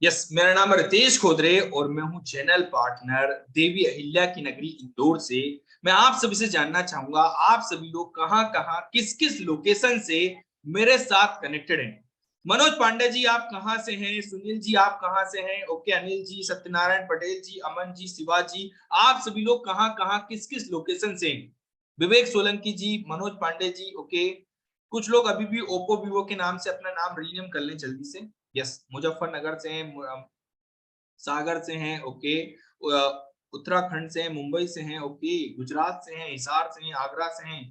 Yes, मेरा नाम है रितेश खोदरे और मैं हूं चैनल पार्टनर देवी अहिल्या की नगरी इंदौर से। मैं आप सभी से जानना चाहूंगा आप सभी लोग कहां कहां किस किस लोकेशन से मेरे साथ कनेक्टेड हैं। मनोज पांडे जी आप कहां से हैं? सुनील जी आप कहां से हैं? ओके, अनिल जी, सत्यनारायण पटेल जी, अमन जी, शिवाजी, आप सभी लोग कहां कहां किस किस लोकेशन से हैं? विवेक सोलंकी जी, मनोज पांडे जी, ओके। कुछ लोग अभी भी ओप्पो वीवो के नाम से अपना नाम रीनेम कर लें जल्दी से। यस, मुजफ्फरनगर से हैं, सागर से हैं, ओके। उत्तराखंड से हैं, मुंबई से हैं, ओके। गुजरात से हैं, हिसार से हैं, आगरा से हैं,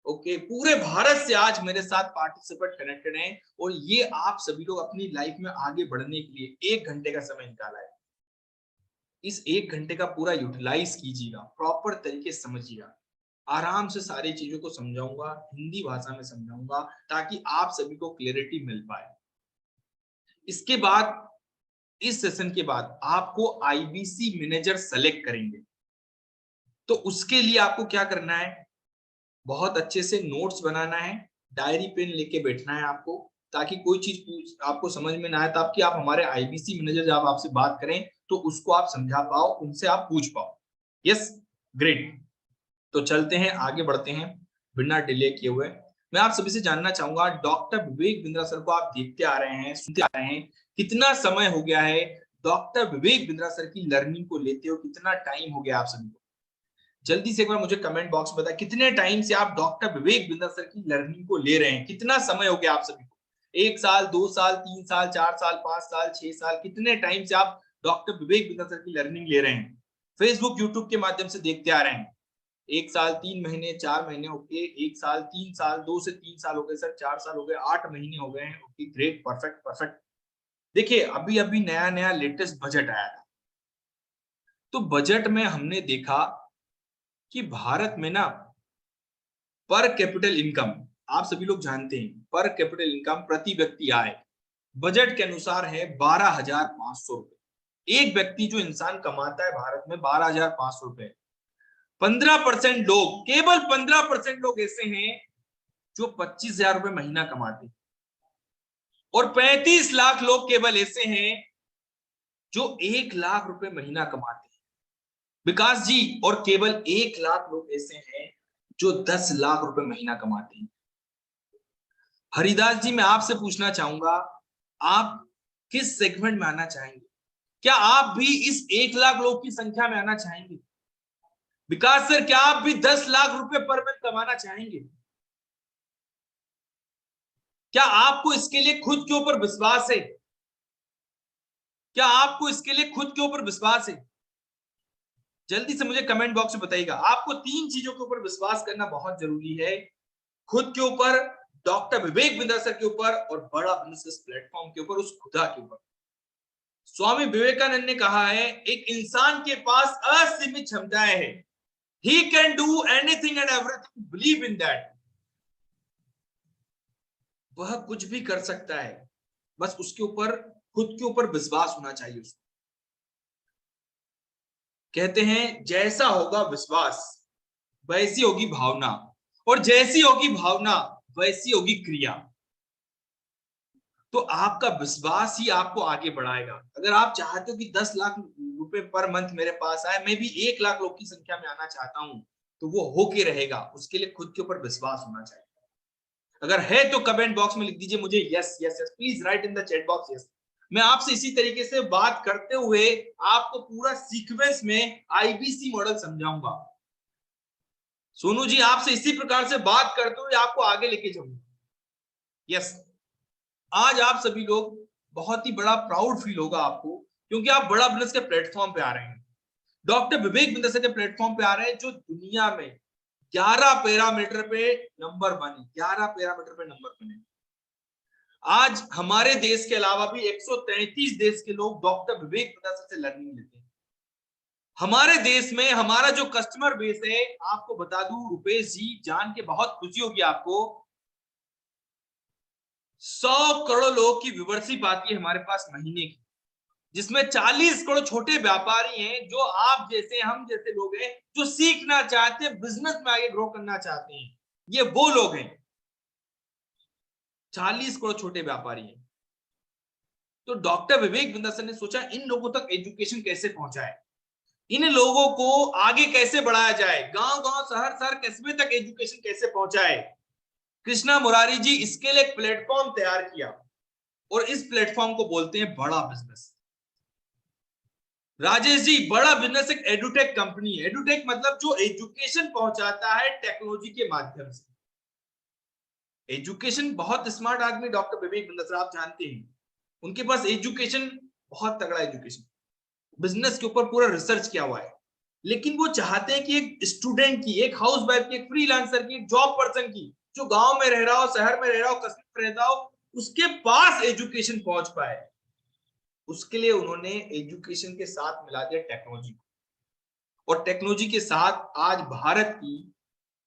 ओके। पूरे भारत से आज मेरे साथ पार्टिसिपेंट कनेक्टेड हैं और ये आप सभी लोग अपनी लाइफ में आगे बढ़ने के लिए 1 घंटे का समय निकाला है। इस 1 घंटे का पूरा यूटिलाइज कीजिएगा, प्रॉपर तरीके से समझिएगा। आराम से सारी चीजों को समझाऊंगा, हिंदी भाषा में समझाऊंगा ताकि आप सभी को क्लियरिटी मिल पाए। इसके बाद, इस सेशन के बाद आपको आईबीसी मैनेजर सेलेक्ट करेंगे। तो उसके लिए आपको क्या करना है, बहुत अच्छे से नोट्स बनाना है, डायरी पेन लेके बैठना है आपको, ताकि कोई चीज आपको समझ में ना आए तब कि आप हमारे आईबीसी मैनेजर जब आपसे बात करें तो उसको आप समझा पाओ, उनसे आप पूछ पाओ। Yes, great. तो चलते हैं, आगे बढ़ते हैं बिना डिले किए हुए। मैं आप सभी से जानना चाहूंगा, डॉक्टर विवेक बिंद्रा सर को आप देखते आ रहे हैं, सुनते आ रहे हैं, कितना समय हो गया है डॉक्टर विवेक बिंद्रा सर की लर्निंग को लेते हो? कितना टाइम हो गया आप सभी को? जल्दी से एक बार मुझे कमेंट बॉक्स में बताएं, कितने टाइम से आप डॉक्टर विवेक बिंद्रा सर की लर्निंग को ले रहे हैं? कितना समय हो गया आप सभी को? 1 साल, 2 साल, 3 साल, 4 साल, 5 साल, 6 साल, कितने टाइम से आप डॉक्टर विवेक बिंद्रा सर की लर्निंग ले रहे हैं? फेसबुक, यूट्यूब के माध्यम से देखते आ रहे हैं। 1 साल, 3 महीने, 4 महीने, ओके। 1 साल, 3 साल, 2 से 3 साल हो गए सर, 4 साल हो गए, 8 महीने हो गए हैं, ओके, ग्रेट, परफेक्ट परफेक्ट। देखिए, अभी अभी नया नया लेटेस्ट बजट आया था, तो बजट में हमने देखा कि भारत में ना पर कैपिटल इनकम, आप सभी लोग जानते हैं पर कैपिटल इनकम, प्रति व्यक्ति आय, बजट के अनुसार है 12,500 रुपए। एक व्यक्ति जो इंसान कमाता है भारत में 12,500 रुपए। 15% लोग, केवल 15% लोग ऐसे हैं जो 25,000 रुपए महीना कमाते हैं, और 35 लाख लोग केवल ऐसे हैं जो 1 लाख रुपए महीना कमाते हैं, विकास जी। और केवल 1 लाख लोग ऐसे हैं जो 10 लाख रुपए महीना कमाते हैं। हरिदास जी, मैं आपसे पूछना चाहूंगा, आप किस सेगमेंट में आना चाहेंगे? क्या आप भी इस 1 लाख लोग की संख्या में आना चाहेंगे? विकास सर, क्या आप भी 10 लाख रुपए पर मंथ कमाना चाहेंगे? क्या आपको इसके लिए खुद के ऊपर विश्वास है? क्या आपको इसके लिए खुद के ऊपर विश्वास है? जल्दी से मुझे कमेंट बॉक्स में बताइएगा। आपको 3 चीजों के ऊपर विश्वास करना बहुत जरूरी है, खुद के ऊपर, डॉक्टर विवेक बिंद्रा सर के ऊपर, और बड़ा बिजनेस प्लेटफॉर्म के ऊपर, उस खुदा के ऊपर। स्वामी विवेकानंद ने कहा है, एक इंसान के पास असीमित क्षमताएं हैं, he can do anything and everything, believe in that. वह कुछ भी कर सकता है, बस उसके ऊपर, खुद के ऊपर विश्वास होना चाहिए उसको। कहते हैं जैसा होगा विश्वास वैसी होगी भावना, और जैसी होगी भावना वैसी होगी क्रिया। तो आपका विश्वास ही आपको आगे बढ़ाएगा। अगर आप चाहते हो कि 10 लाख रुपए पर मंथ मेरे पास आए, मैं भी 1 लाख लोग की संख्या में आना चाहता हूं, तो वो होके रहेगा। उसके लिए खुद के ऊपर विश्वास होना चाहिए। अगर है तो कमेंट बॉक्स में लिख दीजिए मुझे yes yes yes, please right in the chat box yes. मैं आपसे इसी तरीके से बात करते हुए आपको पूरा सीक्वेंस में आईबीसी मॉडल समझाऊंगा। सोनू जी, आपसे इसी प्रकार से बात करते हुए आपको आगे लेके जाऊंगा। यस, आज आप सभी लोग, बहुत ही बड़ा प्राउड फील होगा आपको, क्योंकि आप बड़ा बिजनेस के प्लेटफॉर्म पे आ रहे हैं, डॉक्टर विवेक बिंद्रा के प्लेटफॉर्म पे आ रहे हैं, जो दुनिया में 11 पैरामीटर पे नंबर 1 है, 11 पैरामीटर पे नंबर 1 है। आज हमारे देश के अलावा भी 133 देश के लोग डॉक्टर विवेक बिंद्रा से लर्निंग लेते हैं। हमारे देश में हमारा जो कस्टमर बेस है, आपको बता दूं रुपेश जी, जान के बहुत खुशी होगी आपको, 100 करोड़ लोगों की व्यूवरशिप आती है हमारे पास महीने की, जिसमें 40 करोड़ छोटे व्यापारी हैं, जो आप जैसे, हम जैसे लोग हैं, जो सीखना चाहते हैं, बिजनेस में आगे ग्रो करना चाहते हैं। ये वो लोग हैं, 40 करोड़ छोटे व्यापारी हैं। तो डॉक्टर विवेक बिंद्रा सर ने सोचा इन लोगों तक एजुकेशन कैसे पहुंचाए, इन लोगों को आगे कैसे बढ़ाया जाए, गांव गांव शहर शहर कस्बे तक एजुकेशन कैसे पहुंचाए। कृष्णा मुरारी जी इसके लिए एक प्लेटफॉर्म तैयार किया और इस प्लेटफॉर्म को बोलते हैं बड़ा बिजनेस। राजेश जी, बड़ा बिजनेस एक एडुटेक कंपनी है। एडुटेक मतलब जो एजुकेशन पहुंचाता है टेक्नोलॉजी के माध्यम से। एजुकेशन बहुत स्मार्ट आदमी डॉक्टर विवेक बिंद्रा सर, आप जानते हैं उनके पास एजुकेशन बहुत तगड़ा एजुकेशन, बिजनेस के ऊपर पूरा रिसर्च किया हुआ है। लेकिन वो चाहते हैं कि एक स्टूडेंट की, एक हाउस वाइफ की, एक फ्रीलांसर की, एक जॉब पर्सन की, जो गांव में रह रहा हो, शहर में रह रहा हो, कस्बे में रहता हो, उसके पास एजुकेशन पहुंच पाए। उसके लिए उन्होंने एजुकेशन के साथ मिला दिया टेक्नोलॉजी को, और टेक्नोलॉजी के साथ आज भारत की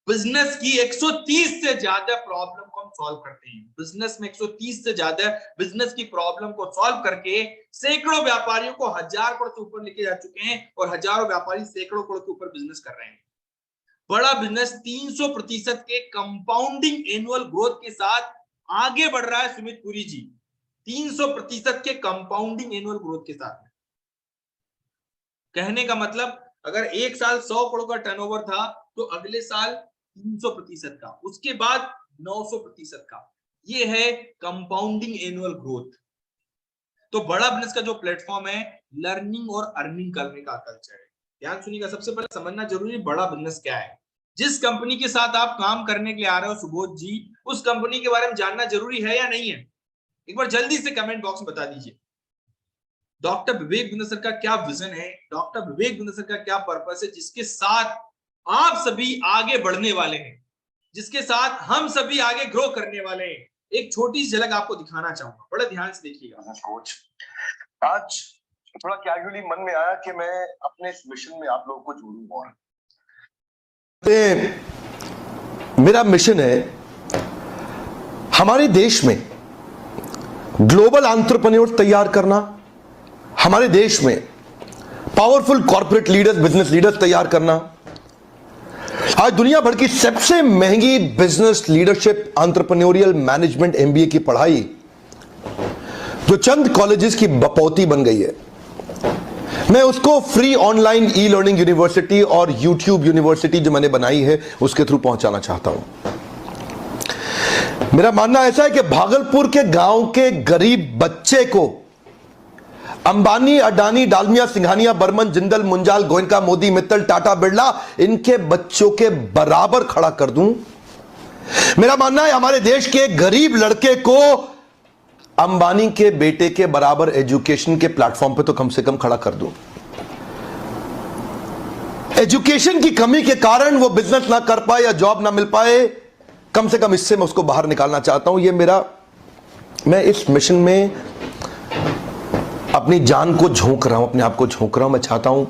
बिजनेस की 130 से ज्यादा प्रॉब्लम को हम सॉल्व करते हैं। बिजनेस में 130 से ज्यादा बिजनेस की प्रॉब्लम को सॉल्व करके सैकड़ों व्यापारियों को 1000 करोड़ से ऊपर लेके जा चुके हैं, और हजारों व्यापारी सैकड़ों करोड़ के ऊपर बिजनेस कर रहे हैं। बड़ा बिजनेस 300% के कंपाउंडिंग एनुअल ग्रोथ के साथ आगे बढ़ रहा है। सुमित पुरी जी, 300% के कंपाउंडिंग एनुअल ग्रोथ के साथ। कहने का मतलब अगर एक साल 100 करोड़ का टर्नओवर था तो अगले साल 300% का, उसके बाद 900% का। ये है कंपाउंडिंग एनुअल ग्रोथ। तो बड़ा बिजनेस का जो प्लेटफॉर्म है, लर्निंग और अर्निंग करने का कल्चर है। ध्यान सुनिएगा, सबसे पहले समझना जरूरी है बड़ा बिजनेस क्या है। जिस कंपनी के साथ आप काम करने के लिए आ रहे हो सुबोध जी, उस कंपनी के बारे में जानना जरूरी है या नहीं है? एक बार जल्दी से कमेंट बॉक्स में बता दीजिए। डॉक्टर विवेक बिंद्रा सर का क्या विजन है, डॉक्टर विवेक बिंद्रा सर का क्या पर्पस है, जिसके साथ आप सभी आगे बढ़ने वाले हैं, जिसके साथ हम सभी आगे ग्रो करने वाले हैं। एक छोटी सी झलक आपको दिखाना चाहूंगा, बड़े ध्यान से देखिएगा। कोच, आज थोड़ा कैजुअली मन में आया कि मैं अपने इस मिशन में आप लोगों को जोड़ूं। और मेरा मिशन है हमारे देश में ग्लोबल एंटरप्रेन्योर तैयार करना, हमारे देश में powerful corporate leaders, business leaders तैयार करना। आज दुनिया भर की सबसे महंगी business leadership entrepreneurial management MBA की पढ़ाई जो चंद कॉलेजेस की बपौती बन गई है, मैं उसको free online e learning university और यूट्यूब यूनिवर्सिटी जो मैंने बनाई है उसके थ्रू पहुंचाना चाहता हूं। मेरा मानना ऐसा है कि भागलपुर के गांव के गरीब बच्चे को अंबानी, अडानी, डालमिया, सिंघानिया, बर्मन, जिंदल, मुंजाल, गोयनका, मोदी, मित्तल, टाटा, बिरला, इनके बच्चों के बराबर खड़ा कर दूं। मेरा मानना है हमारे देश के गरीब लड़के को अंबानी के बेटे के बराबर एजुकेशन के प्लेटफॉर्म पे तो कम से कम खड़ा कर दूं। एजुकेशन की कमी के कारण वो बिजनेस ना कर पाए या जॉब ना मिल पाए, कम से कम इससे मैं उसको बाहर निकालना चाहता हूं। मैं इस मिशन में अपनी जान को झोंक रहा हूं, अपने आप को झोंक रहा हूं। मैं चाहता हूं,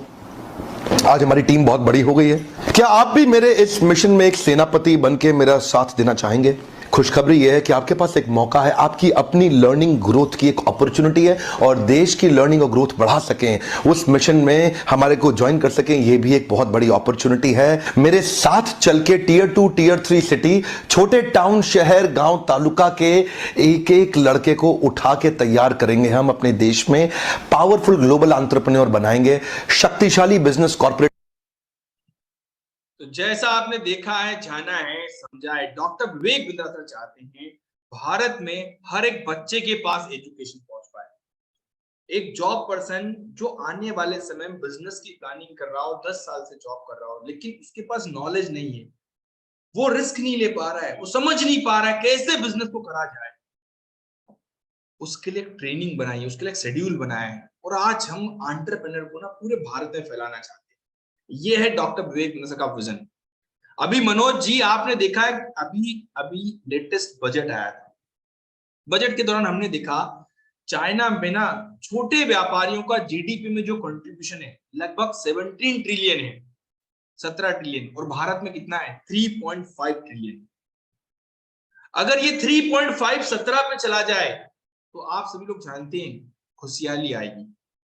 आज हमारी टीम बहुत बड़ी हो गई है, क्या आप भी मेरे इस मिशन में एक सेनापति बनके मेरा साथ देना चाहेंगे? खुशखबरी यह है कि आपके पास एक मौका है, आपकी अपनी लर्निंग ग्रोथ की एक अपॉर्चुनिटी है, और देश की लर्निंग और ग्रोथ बढ़ा सकें, उस मिशन में हमारे को ज्वाइन कर सकें, यह भी एक बहुत बड़ी अपॉर्चुनिटी है। मेरे साथ चल के टियर 2, टियर 3 सिटी, छोटे टाउन, शहर, गांव, तालुका के एक एक लड़के को उठा के तैयार करेंगे हम अपने देश में, पावरफुल ग्लोबल एंटरप्रेन्योर बनाएंगे, शक्तिशाली बिजनेस कॉर्पोरेट। तो जैसा आपने देखा है, जाना है, समझा है, डॉक्टर विवेक बिंद्रा सर चाहते हैं भारत में हर एक बच्चे के पास एजुकेशन पहुंच पाए। एक जॉब पर्सन जो आने वाले समय में बिजनेस की प्लानिंग कर रहा हो, 10 साल से जॉब कर रहा हो, लेकिन उसके पास नॉलेज नहीं है, वो रिस्क नहीं ले पा रहा है, वो समझ नहीं पा रहा है कैसे बिजनेस को करा जाए, उसके लिए ट्रेनिंग बनाई, उसके लिए शेड्यूल बनाया है, और आज हम एंटरप्रेन्योर को ना पूरे भारत में फैलाना चाहते हैं। ये है डॉक्टर विवेक बिंद्रा सर का विजन। अभी मनोज जी, आपने देखा है अभी अभी लेटेस्ट बजट आया था, बजट के दौरान हमने देखा चाइना में ना छोटे व्यापारियों का जीडीपी में जो कंट्रीब्यूशन है लगभग 17 ट्रिलियन है, 17 ट्रिलियन, और भारत में कितना है 3.5 ट्रिलियन। अगर ये 3.5 17 पे चला जाए तो आप सभी लोग जानते हैं खुशहाली आएगी,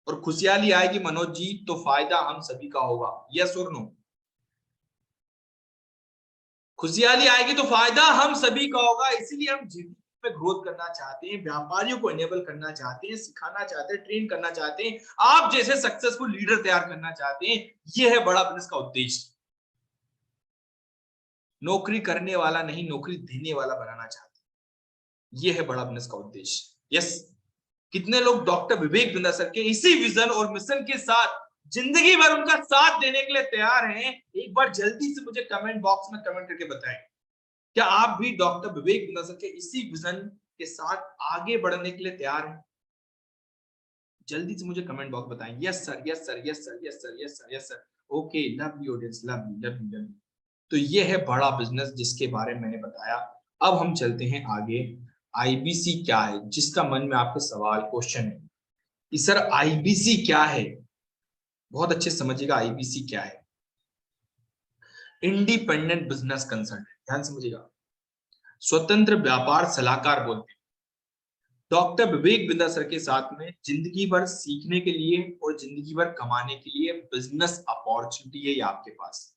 और खुशहाली आएगी मनोज जी तो फायदा हम सभी का होगा। यस और नो? खुशहाली आएगी तो फायदा हम सभी का होगा, इसीलिए हम जीडीपी में ग्रोथ करना चाहते हैं, व्यापारियों को इनेबल करना चाहते हैं, सिखाना चाहते हैं, ट्रेन करना चाहते हैं, आप जैसे सक्सेसफुल लीडर तैयार करना चाहते हैं, यह है बड़ा बिजनेस का उद्देश्य। नौकरी करने वाला नहीं, नौकरी देने वाला बनाना चाहते हैं, यह है बड़ा बिजनेस का उद्देश्य। यस, कितने लोग डॉक्टर विवेक बिंद्रा सर के इसी विजन और मिशन के साथ जिंदगी भर उनका साथ देने के लिए तैयार हैं? एक बार जल्दी से मुझे कमेंट बॉक्स में कमेंट करके बताएं, क्या आप भी डॉक्टर विवेक बिंद्रा सर के इसी विजन के साथ आगे बढ़ने के लिए तैयार हैं? जल्दी से मुझे कमेंट बॉक्स बताएं। Yes sir, yes sir, yes sir, yes sir, yes sir, yes sir. Okay, love you audience, love you, love you, love you. तो ये है बड़ा बिजनेस जिसके बारे में मैंने बताया। अब हम चलते हैं आगे। आईबीसी क्या है, जिसका मन में आपके सवाल क्वेश्चन है कि सर आईबीसी क्या है, बहुत अच्छे से समझिएगा आईबीसी क्या है। इंडिपेंडेंट बिजनेस कंसल्टेंट, ध्यान समझिएगा, स्वतंत्र व्यापार सलाहकार बोलते हैं। डॉक्टर विवेक बिंद्रा सर के साथ में जिंदगी भर सीखने के लिए और जिंदगी भर कमाने के लिए बिजनेस अपॉर्चुनिटी है ये आपके पास।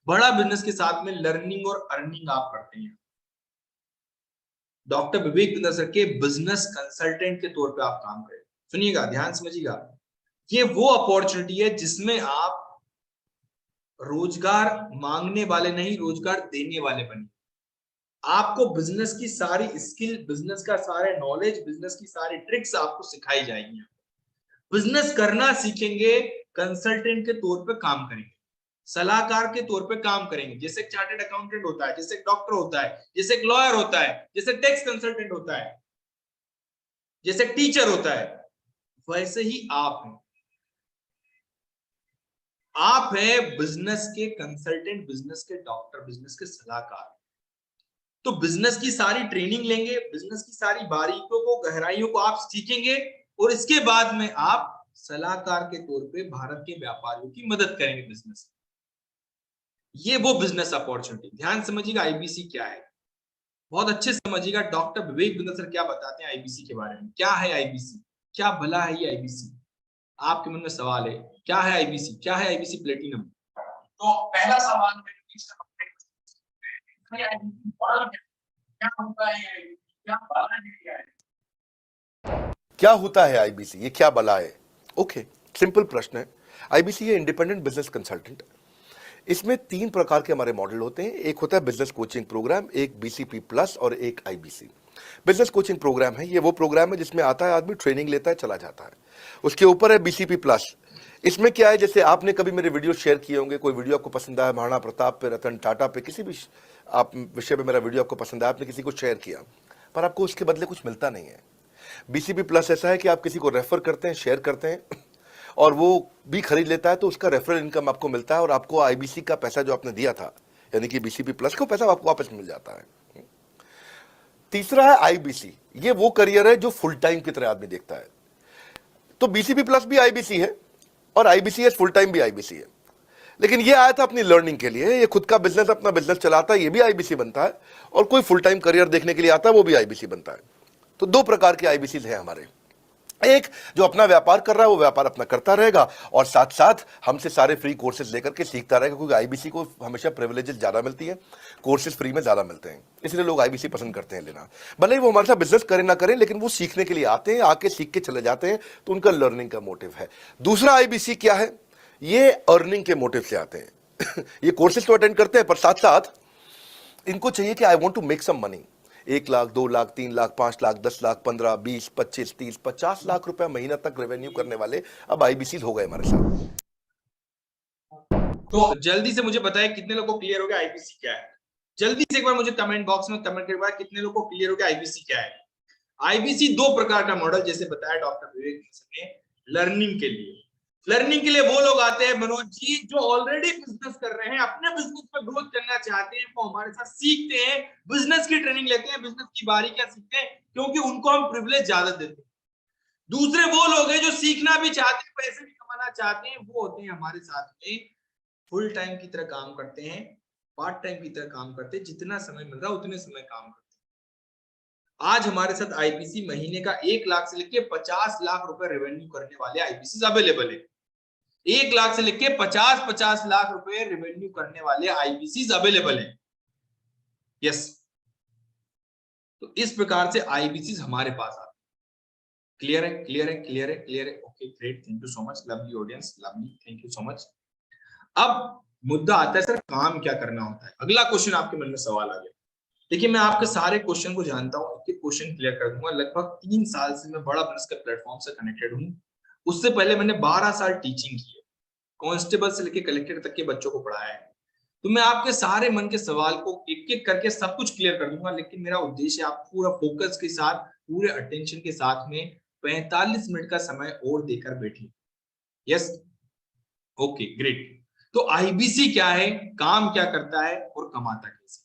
बड़ा बिजनेस के साथ में लर्निंग और अर्निंग आप करते हैं। डॉक्टर विवेक बिंद्रा सर के बिजनेस कंसल्टेंट के तौर पे आप काम करें। सुनिएगा, ध्यान समझिएगा, ये वो अपॉर्चुनिटी है जिसमें आप रोजगार मांगने वाले नहीं, रोजगार देने वाले बने। आपको बिजनेस की सारी स्किल, बिजनेस का सारे नॉलेज, बिजनेस की सारी ट्रिक्स आपको सिखाई जाएंगी। बिजनेस करना सीखेंगे, कंसल्टेंट के तौर पे काम करेंगे, सलाहकार के तौर पे काम करेंगे। जैसे एक चार्टर्ड अकाउंटेंट होता है, जैसे एक डॉक्टर होता है, जैसे एक लॉयर होता है, जैसे टैक्स कंसल्टेंट होता है, जैसे एक टीचर होता है, वैसे ही आप हैं। आप है बिजनेस के कंसल्टेंट, बिजनेस के डॉक्टर, बिजनेस के सलाहकार। तो बिजनेस की सारी ट्रेनिंग लेंगे, बिजनेस की सारी बारीकियों को, गहराइयों को आप सीखेंगे और इसके बाद में आप सलाहकार के तौर पे भारत के व्यापारियों की मदद करेंगे बिजनेस। ये वो बिजनेस अपॉर्चुनिटी, ध्यान समझिएगा आईबीसी क्या है, बहुत अच्छे से समझिएगा। डॉक्टर विवेक बिंद्रा सर क्या बताते हैं आईबीसी के बारे में। क्या है आईबीसी, क्या भला है ये आईबीसी? आपके मन में सवाल है, क्या है आईबीसी, क्या है आईबीसी प्लेटिनम? तो पहला सवाल क्या होता है आईबीसी, ये क्या बला है? ओके, सिंपल प्रश्न है। आईबीसी ये इंडिपेंडेंट बिजनेस कंसल्टेंट। इसमें 3 प्रकार के हमारे मॉडल होते हैं। एक होता है बिजनेस कोचिंग प्रोग्राम, एक बीसीपी प्लस और एक आईबीसी। बिजनेस कोचिंग प्रोग्राम है, ये वो प्रोग्राम है जिसमें आता है आदमी, ट्रेनिंग लेता है, चला जाता है। उसके ऊपर है बीसीपी प्लस। इसमें क्या है, जैसे आपने कभी मेरे वीडियो शेयर किए होंगे, कोई वीडियो आपको पसंद आया, महाराणा प्रताप पे, रतन टाटा पे, किसी भी आप विषय पे मेरा वीडियो आपको पसंद आया, आपने किसी को शेयर किया, पर आपको उसके बदले कुछ मिलता नहीं है। बीसीपी प्लस ऐसा है कि आप किसी को रेफर करते हैं, शेयर करते हैं और वो भी खरीद लेता है, तो उसका रेफरल इनकम आपको मिलता है और आपको आईबीसी का पैसा जो आपने दिया था, यानी कि बीसीपी प्लस को पैसा आपको वापस मिल जाता है। तीसरा है आईबीसी, ये वो करियर है जो फुल टाइम की तरह आदमी देखता है। तो बीसीपी प्लस भी आईबीसी है और आईबीसीएस फुल टाइम भी आईबीसी है। लेकिन ये आया था अपनी लर्निंग के लिए, ये खुद का बिजनेस, अपना बिजनेस चलाता है, ये भी आईबीसी बनता है, और कोई फुल टाइम करियर देखने के लिए आता है, वो भी आईबीसी बनता है। तो 2 प्रकार के आईबीसी हैं हमारे। एक जो अपना व्यापार कर रहा है, वो व्यापार अपना करता रहेगा और साथ साथ हमसे सारे फ्री कोर्सेज लेकर के सीखता रहेगा, क्योंकि आईबीसी को हमेशा प्रिविलेजेस ज्यादा मिलती है, कोर्सेज फ्री में ज्यादा मिलते हैं, इसलिए लोग आईबीसी पसंद करते हैं लेना। भले ही वो हमारे साथ बिजनेस करें ना करें, लेकिन वो सीखने के लिए आते हैं, आके सीख के चले जाते हैं, तो उनका लर्निंग का मोटिव है। दूसरा आईबीसी क्या है, ये अर्निंग के मोटिव से आते हैं ये कोर्सेज तो अटेंड करते हैं, पर साथ साथ इनको चाहिए कि I want to make some money. 1 lakh, 2 lakh, 3 lakh, 5 lakh, 10 lakh, 15, 20, 25, 30, 50 lakh रुपए महीना तक रेवेन्यू करने वाले अब आईबीसी हो गए हमारे साथ। तो जल्दी से मुझे बताएं कितने लोगों को क्लियर हो गया आईबीसी क्या है। जल्दी से एक बार मुझे कमेंट बॉक्स में कमेंट करके कितने लोगों को क्लियर हो गया आईबीसी क्या है। आईबीसी 2 प्रकार का मॉडल, जैसे बताया डॉक्टर विवेक ने, लर्निंग के लिए। लर्निंग के लिए वो लोग आते हैं मनोज जी जो ऑलरेडी बिजनेस कर रहे हैं, अपने बिजनेस पर ग्रोथ करना चाहते हैं, वो हमारे साथ सीखते हैं, बिजनेस की ट्रेनिंग लेते हैं, बिजनेस की बारीकियां सीखते हैं, क्योंकि उनको हम प्रिविलेज ज्यादा देते हैं। दूसरे वो लोग हैं जो सीखना भी चाहते हैं, पैसे भी कमाना चाहते हैं, वो होते हैं हमारे साथ में, फुल टाइम की तरह काम करते हैं, पार्ट टाइम की तरह काम करते हैं, जितना समय मिल रहा है उतने समय काम करते हैं। आज हमारे साथ आईबीसी महीने का 1 लाख से लेके 50 लाख रुपए रेवेन्यू करने वाले आईबीसी अवेलेबल है। 1 लाख से लेके 50 लाख रुपए रेवेन्यू करने वाले आईबीसी अवेलेबल है। यस, तो इस प्रकार से आईबीसी हमारे पास आते हैं। क्लियर है, क्लियर है, क्लियर है, क्लियर है। Okay great, thank you so much, lovely audience, lovely, thank you so much. अब मुद्दा आता है सर काम क्या करना होता है। अगला क्वेश्चन आपके मन में सवाल आ गया। देखिए मैं आपके सारे क्वेश्चन को जानता हूं, एक क्वेश्चन क्लियर कर दूंगा। लगभग 3 साल से मैं बड़ा बिजनेस के प्लेटफॉर्म से कनेक्टेड हूं। उससे पहले मैंने 12 साल टीचिंग की है, कांस्टेबल से लेकर कलेक्टर तक के बच्चों को पढ़ाया है। तो मैं आपके सारे मन के सवाल को एक एक करके सब कुछ क्लियर कर दूंगा, लेकिन मेरा उद्देश्य आप पूरा फोकस के साथ, पूरे अटेंशन के साथ में 45 मिनट का समय और देकर बैठिए। Yes, okay great. तो आईबीसी क्या है, काम क्या करता है और कमाता कैसे,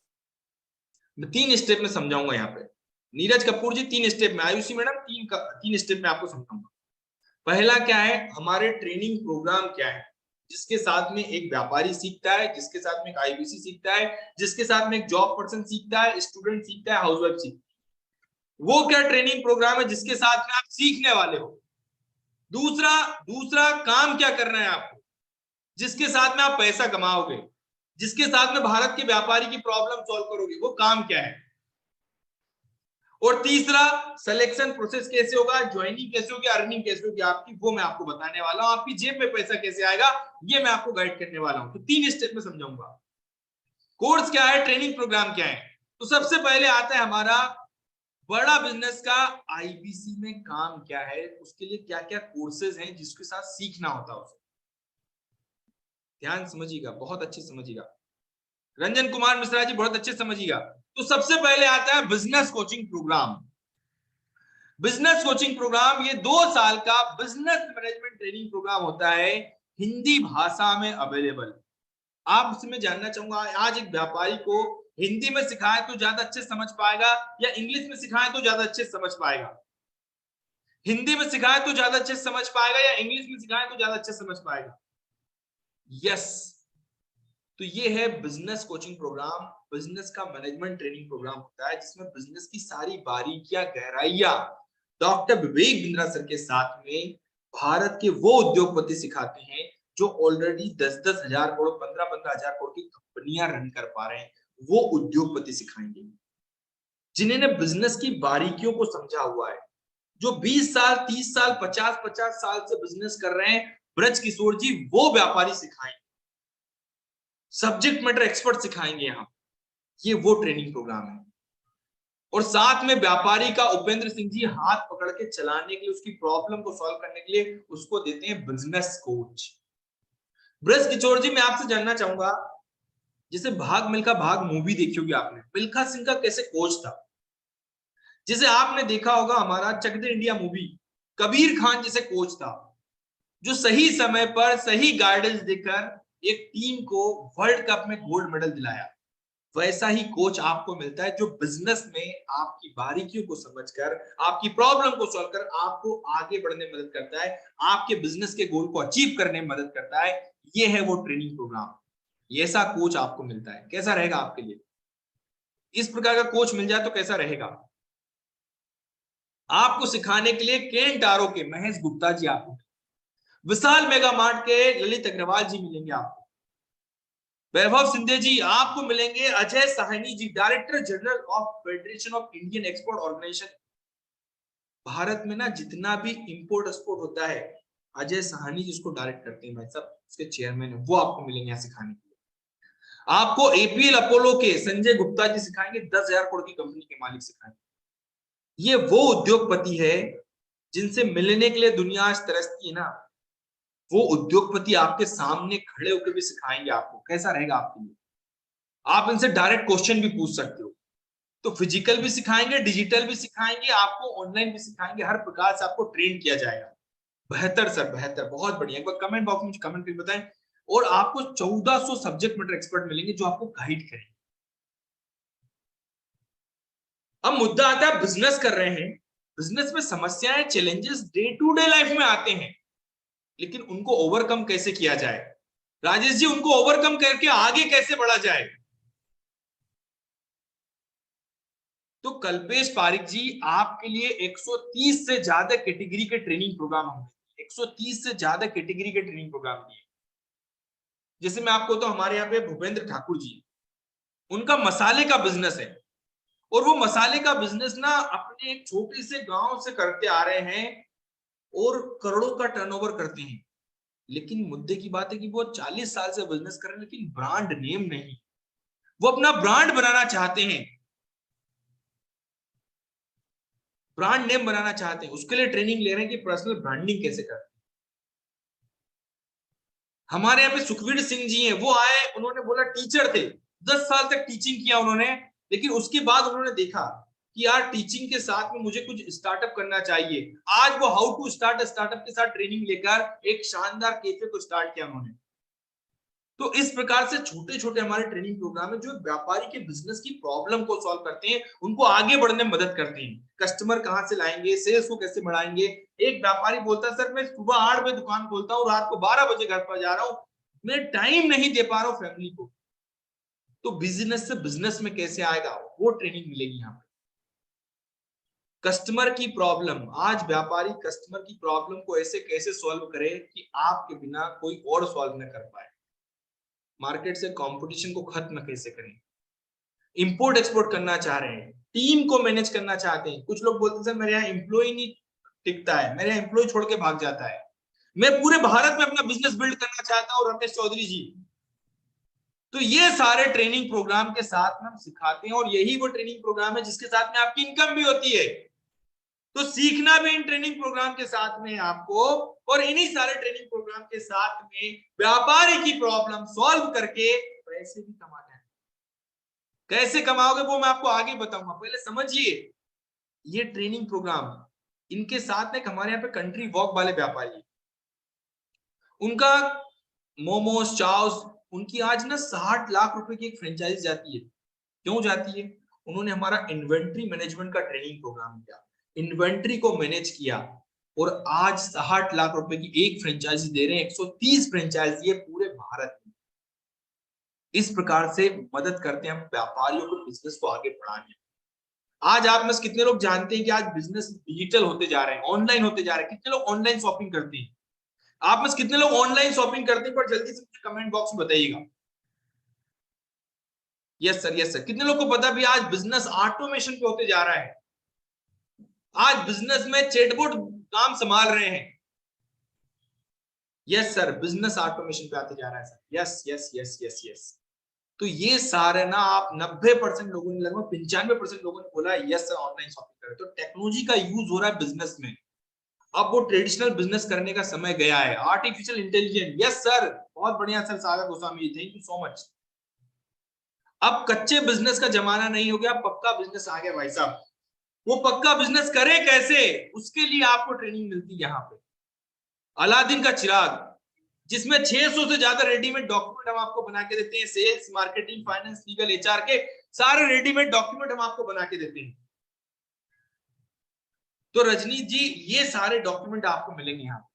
मैं 3 स्टेप में समझाऊंगा यहाँ पे। नीरज कपूर जी 3 स्टेप में, आयुषी मैडम 3 स्टेप में आपको समझाऊंगा। पहला क्या है, हमारे ट्रेनिंग प्रोग्राम क्या है, जिसके साथ में एक व्यापारी सीखता है, जिसके साथ में एक आईबीसी सीखता है, जिसके साथ में एक जॉब पर्सन सीखता है, स्टूडेंट सीखता है, हाउसवाइफ सीखती है। वो क्या ट्रेनिंग प्रोग्राम है जिसके साथ में आप सीखने वाले हो। दूसरा काम क्या करना है आपको, जिसके साथ में आप पैसा कमाओगे, जिसके साथ में भारत के व्यापारी की प्रॉब्लम सॉल्व करोगे, वो काम क्या है। और तीसरा सिलेक्शन प्रोसेस कैसे होगा, ज्वाइनिंग कैसे होगी, अर्निंग कैसे होगी आपकी, वो मैं आपको बताने वाला हूं। आपकी जेब में पैसा कैसे आएगा ये मैं आपको गाइड करने वाला हूं। तो 3 स्टेप में समझाऊंगा। कोर्स क्या है, ट्रेनिंग प्रोग्राम क्या है। तो सबसे पहले आता है हमारा बड़ा बिजनेस का आईबीसी में काम क्या है, उसके लिए क्या क्या कोर्सेज हैं जिसके साथ सीखना होता है उसे। ध्यान समझिएगा, बहुत अच्छे समझिएगा। रंजन कुमार मिश्रा जी बहुत अच्छे समझिएगा। तो सबसे पहले आता है business coaching program. Business coaching program ये 2 साल का बिजनेस मैनेजमेंट ट्रेनिंग प्रोग्राम होता है, हिंदी भाषा में अवेलेबल। आपसे मैं जानना चाहूंगा, आज एक व्यापारी को हिंदी में सिखाए तो ज्यादा अच्छे समझ पाएगा या इंग्लिश में सिखाए तो ज्यादा अच्छे समझ पाएगा। हिंदी में सिखाए तो ज्यादा अच्छे समझ पाएगा या इंग्लिश में सिखाए तो ज्यादा अच्छे समझ पाएगा। यस, तो ये है बिजनेस कोचिंग प्रोग्राम। बिजनेस का मैनेजमेंट ट्रेनिंग प्रोग्राम होता है जिसमें बिजनेस की सारी बारीकियां, गहराइयां डॉक्टर विवेक बिंद्रा सर के साथ में भारत के वो उद्योगपति सिखाते हैं जो ऑलरेडी 10-10 हजार करोड़, 15-15 हजार करोड़ की कंपनियां रन कर पा रहे हैं। वो उद्योगपति सिखाएंगे जिन्होंने बिजनेस की बारीकियों को समझा हुआ है, जो 20 साल, 30 साल, 50-50 साल से बिजनेस कर रहे हैं। ब्रज किशोर जी वो व्यापारी सिखाएंगे, सब्जेक्ट मैटर एक्सपर्ट सिखाएंगे यहाँ। ये वो ट्रेनिंग प्रोग्राम है। और साथ में व्यापारी का उपेंद्र सिंह जी हाथ पकड़ के चलाने के लिए, उसकी प्रॉब्लम को सॉल्व करने के लिए उसको देते हैं बिजनेस कोच। ब्रज किशोर जी मैं आपसे जानना चाहूंगा, जैसे भाग मिल्खा भाग मूवी देखी होगी आपने, मिल्खा सिंह का कैसे कोच था। जैसे आपने देखा होगा हमारा चक दे इंडिया मूवी, कबीर खान जैसे कोच था जो सही समय पर सही गाइडेंस देकर एक टीम को वर्ल्ड कप में गोल्ड मेडल दिलाया। वैसा ही कोच आपको मिलता है जो बिजनेस में आपकी बारीकियों को समझकर, आपकी प्रॉब्लम को सॉल्व कर आपको आगे बढ़ने में मदद करता है, आपके बिजनेस के गोल को अचीव करने में मदद करता है। ये है वो ट्रेनिंग प्रोग्राम। ऐसा कोच आपको मिलता है, कैसा रहेगा आपके लिए। इस प्रकार का कोच मिल जाए तो कैसा रहेगा। आपको सिखाने के लिए केन टारो के महेश गुप्ता जी आपको, विशाल मेगा मार्ट के ललित अग्रवाल जी मिलेंगे आपको, वैभव सिंधे जी आपको मिलेंगे, Ajay Sahni ji director general of federation of Indian export organisation. Bharat में ना जितना भी इंपोर्ट एक्सपोर्ट होता है, अजय साहनी जिसको डायरेक्ट करते हैं भाई साहब, उसके चेयरमैन है, वो आपको मिलेंगे यहाँ सिखाने के लिए। आपको एपीएल अपोलो के संजय गुप्ता जी सिखाएंगे, 10,000 करोड़ की कंपनी के मालिक सिखाएंगे। ये वो उद्योगपति है जिनसे मिलने के लिए दुनिया आज तरसती है ना, वो उद्योगपति आपके सामने खड़े होकर भी सिखाएंगे आपको। कैसा रहेगा आपके लिए। आप इनसे डायरेक्ट क्वेश्चन भी पूछ सकते हो। तो फिजिकल भी सिखाएंगे, डिजिटल भी सिखाएंगे, आपको ऑनलाइन भी सिखाएंगे, हर प्रकार से आपको ट्रेन किया जाएगा। बेहतर सर, बेहतर, बहुत बढ़िया। एक बार कमेंट बॉक्स में कमेंट करके बताएं। और आपको 1400 सब्जेक्ट मैटर एक्सपर्ट मिलेंगे जो आपको गाइड करेंगे। अब मुद्दा आता है, बिजनेस कर रहे हैं, बिजनेस में समस्याएं, challenges day to day life में आते हैं, लेकिन उनको ओवरकम कैसे किया जाए। राजेश जी उनको ओवरकम करके आगे कैसे बढ़ा जाए। तो कल्पेश पारिक जी आपके लिए 130 से ज्यादा कैटेगरी के ट्रेनिंग प्रोग्राम होंगे, 130 से ज्यादा कैटेगरी के ट्रेनिंग प्रोग्राम दिए। जैसे मैं आपको तो हमारे यहाँ पे भूपेंद्र ठाकुर जी, उनका मसाले का बिजनेस है, और वो मसाले का बिजनेस ना अपने एक छोटे से गांव से करते आ रहे हैं और करोड़ों का टर्नओवर करते हैं। लेकिन मुद्दे की बात है कि वो 40 साल से बिजनेस कर रहे हैं, लेकिन ब्रांड नेम नहीं। वो अपना ब्रांड बनाना चाहते हैं, ब्रांड नेम बनाना चाहते हैं, उसके लिए ट्रेनिंग ले रहे हैं कि पर्सनल ब्रांडिंग कैसे करते हैं। हमारे यहाँ पे सुखवीर सिंह जी हैं, वो आए, उन्होंने बोला टीचर थे, 10 साल तक टीचिंग किया उन्होंने, लेकिन उसके बाद उन्होंने देखा कि यार टीचिंग के साथ में मुझे कुछ स्टार्टअप करना चाहिए। आज वो हाउ टू स्टार्ट स्टार्टअप के साथ ट्रेनिंग लेकर एक शानदार कैफे को स्टार्ट किया उन्होंने। तो इस प्रकार से छोटे छोटे हमारे ट्रेनिंग प्रोग्राम है जो व्यापारी के बिजनेस की प्रॉब्लम को सॉल्व करते हैं, उनको आगे बढ़ने में मदद करते हैं। कस्टमर कहां से लाएंगे, सेल्स को कैसे बढ़ाएंगे। एक व्यापारी बोलता है सर मैं सुबह 8 बजे दुकान खोलता हूँ, रात को 12 बजे घर पर जा रहा हूँ, मैं टाइम नहीं दे पा रहा हूँ फैमिली को। तो बिजनेस से बिजनेस में कैसे आएगा, वो ट्रेनिंग मिलेगी यहाँ पे। कस्टमर की प्रॉब्लम, आज व्यापारी कस्टमर की प्रॉब्लम को ऐसे कैसे सॉल्व करे कि आपके बिना कोई और सॉल्व न कर पाए। मार्केट से कंपटीशन को खत्म कैसे करें। इंपोर्ट एक्सपोर्ट करना चाह रहे हैं, टीम को मैनेज करना चाहते हैं। कुछ लोग बोलते हैं सर मेरे यहाँ एम्प्लॉय नहीं टिकता है, मेरे यहाँ एम्प्लॉय छोड़ के भाग जाता है, मैं पूरे भारत में अपना बिजनेस बिल्ड करना चाहता हूँ रमेश चौधरी जी। तो ये सारे ट्रेनिंग प्रोग्राम के साथ में हम सिखाते हैं, और यही वो ट्रेनिंग प्रोग्राम है जिसके साथ में आपकी इनकम भी होती है। तो सीखना भी इन ट्रेनिंग प्रोग्राम के साथ में आपको, और इन्हीं सारे ट्रेनिंग प्रोग्राम के साथ में व्यापारी की प्रॉब्लम सॉल्व करके पैसे भी कमाना है। कैसे कमाओगे वो मैं आपको आगे बताऊंगा, पहले समझिए ये ट्रेनिंग प्रोग्राम। इनके साथ में हमारे यहाँ पे कंट्री वॉक वाले व्यापारी, उनका मोमोज चाउस, उनकी आज ना 60 लाख रुपए की एक फ्रेंचाइज जाती है। क्यों जाती है? उन्होंने हमारा इन्वेंट्री मैनेजमेंट का ट्रेनिंग प्रोग्राम किया, इन्वेंट्री को मैनेज किया, और आज 60 लाख रुपए की एक फ्रेंचाइजी दे रहे हैं। 130 फ्रेंचाइजी है पूरे भारत में। इस प्रकार से मदद करते हैं हम व्यापारियों को बिजनेस को आगे बढ़ाने। आज आप में से कितने लोग जानते हैं कि आज बिजनेस डिजिटल होते जा रहे हैं, ऑनलाइन होते जा रहे हैं? कितने लोग ऑनलाइन शॉपिंग करते हैं? आप में से कितने लोग ऑनलाइन शॉपिंग करते हैं? पर जल्दी से मुझे कमेंट बॉक्स में बताइएगा। Yes sir, yes sir. कितने लोग को पता भी आज बिजनेस ऑटोमेशन पे होते जा रहा है? आज बिजनेस में चैटबॉट काम संभाल रहे हैं। यस सर, बिजनेस ऑटोमेशन पे आते जा रहा है sir. Yes yes yes yes yes. तो ये सारे ना आप 90% लोगों ने, लगभग 95% लोगों ने बोला यस सर ऑनलाइन शॉपिंग करें। तो टेक्नोलॉजी का यूज हो रहा है बिजनेस में। अब वो ट्रेडिशनल बिजनेस करने का समय गया है। आर्टिफिशियल इंटेलिजेंस, यस सर, बहुत बढ़िया sir Sagar Goswami ji, thank you so much. अब कच्चे बिजनेस का जमाना नहीं हो गया, पक्का बिजनेस आ गया भाई साहब। वो पक्का बिजनेस करे कैसे, उसके लिए आपको ट्रेनिंग मिलती है यहाँ पे। अलादीन का चिराग, जिसमें 600 से ज्यादा रेडीमेड डॉक्यूमेंट हम आपको बना के देते हैं। Sales, marketing, finance, legal, HR के सारे रेडीमेड डॉक्यूमेंट हम आपको बना के देते हैं। तो रजनीश जी ये सारे डॉक्यूमेंट आपको मिलेंगे यहाँ।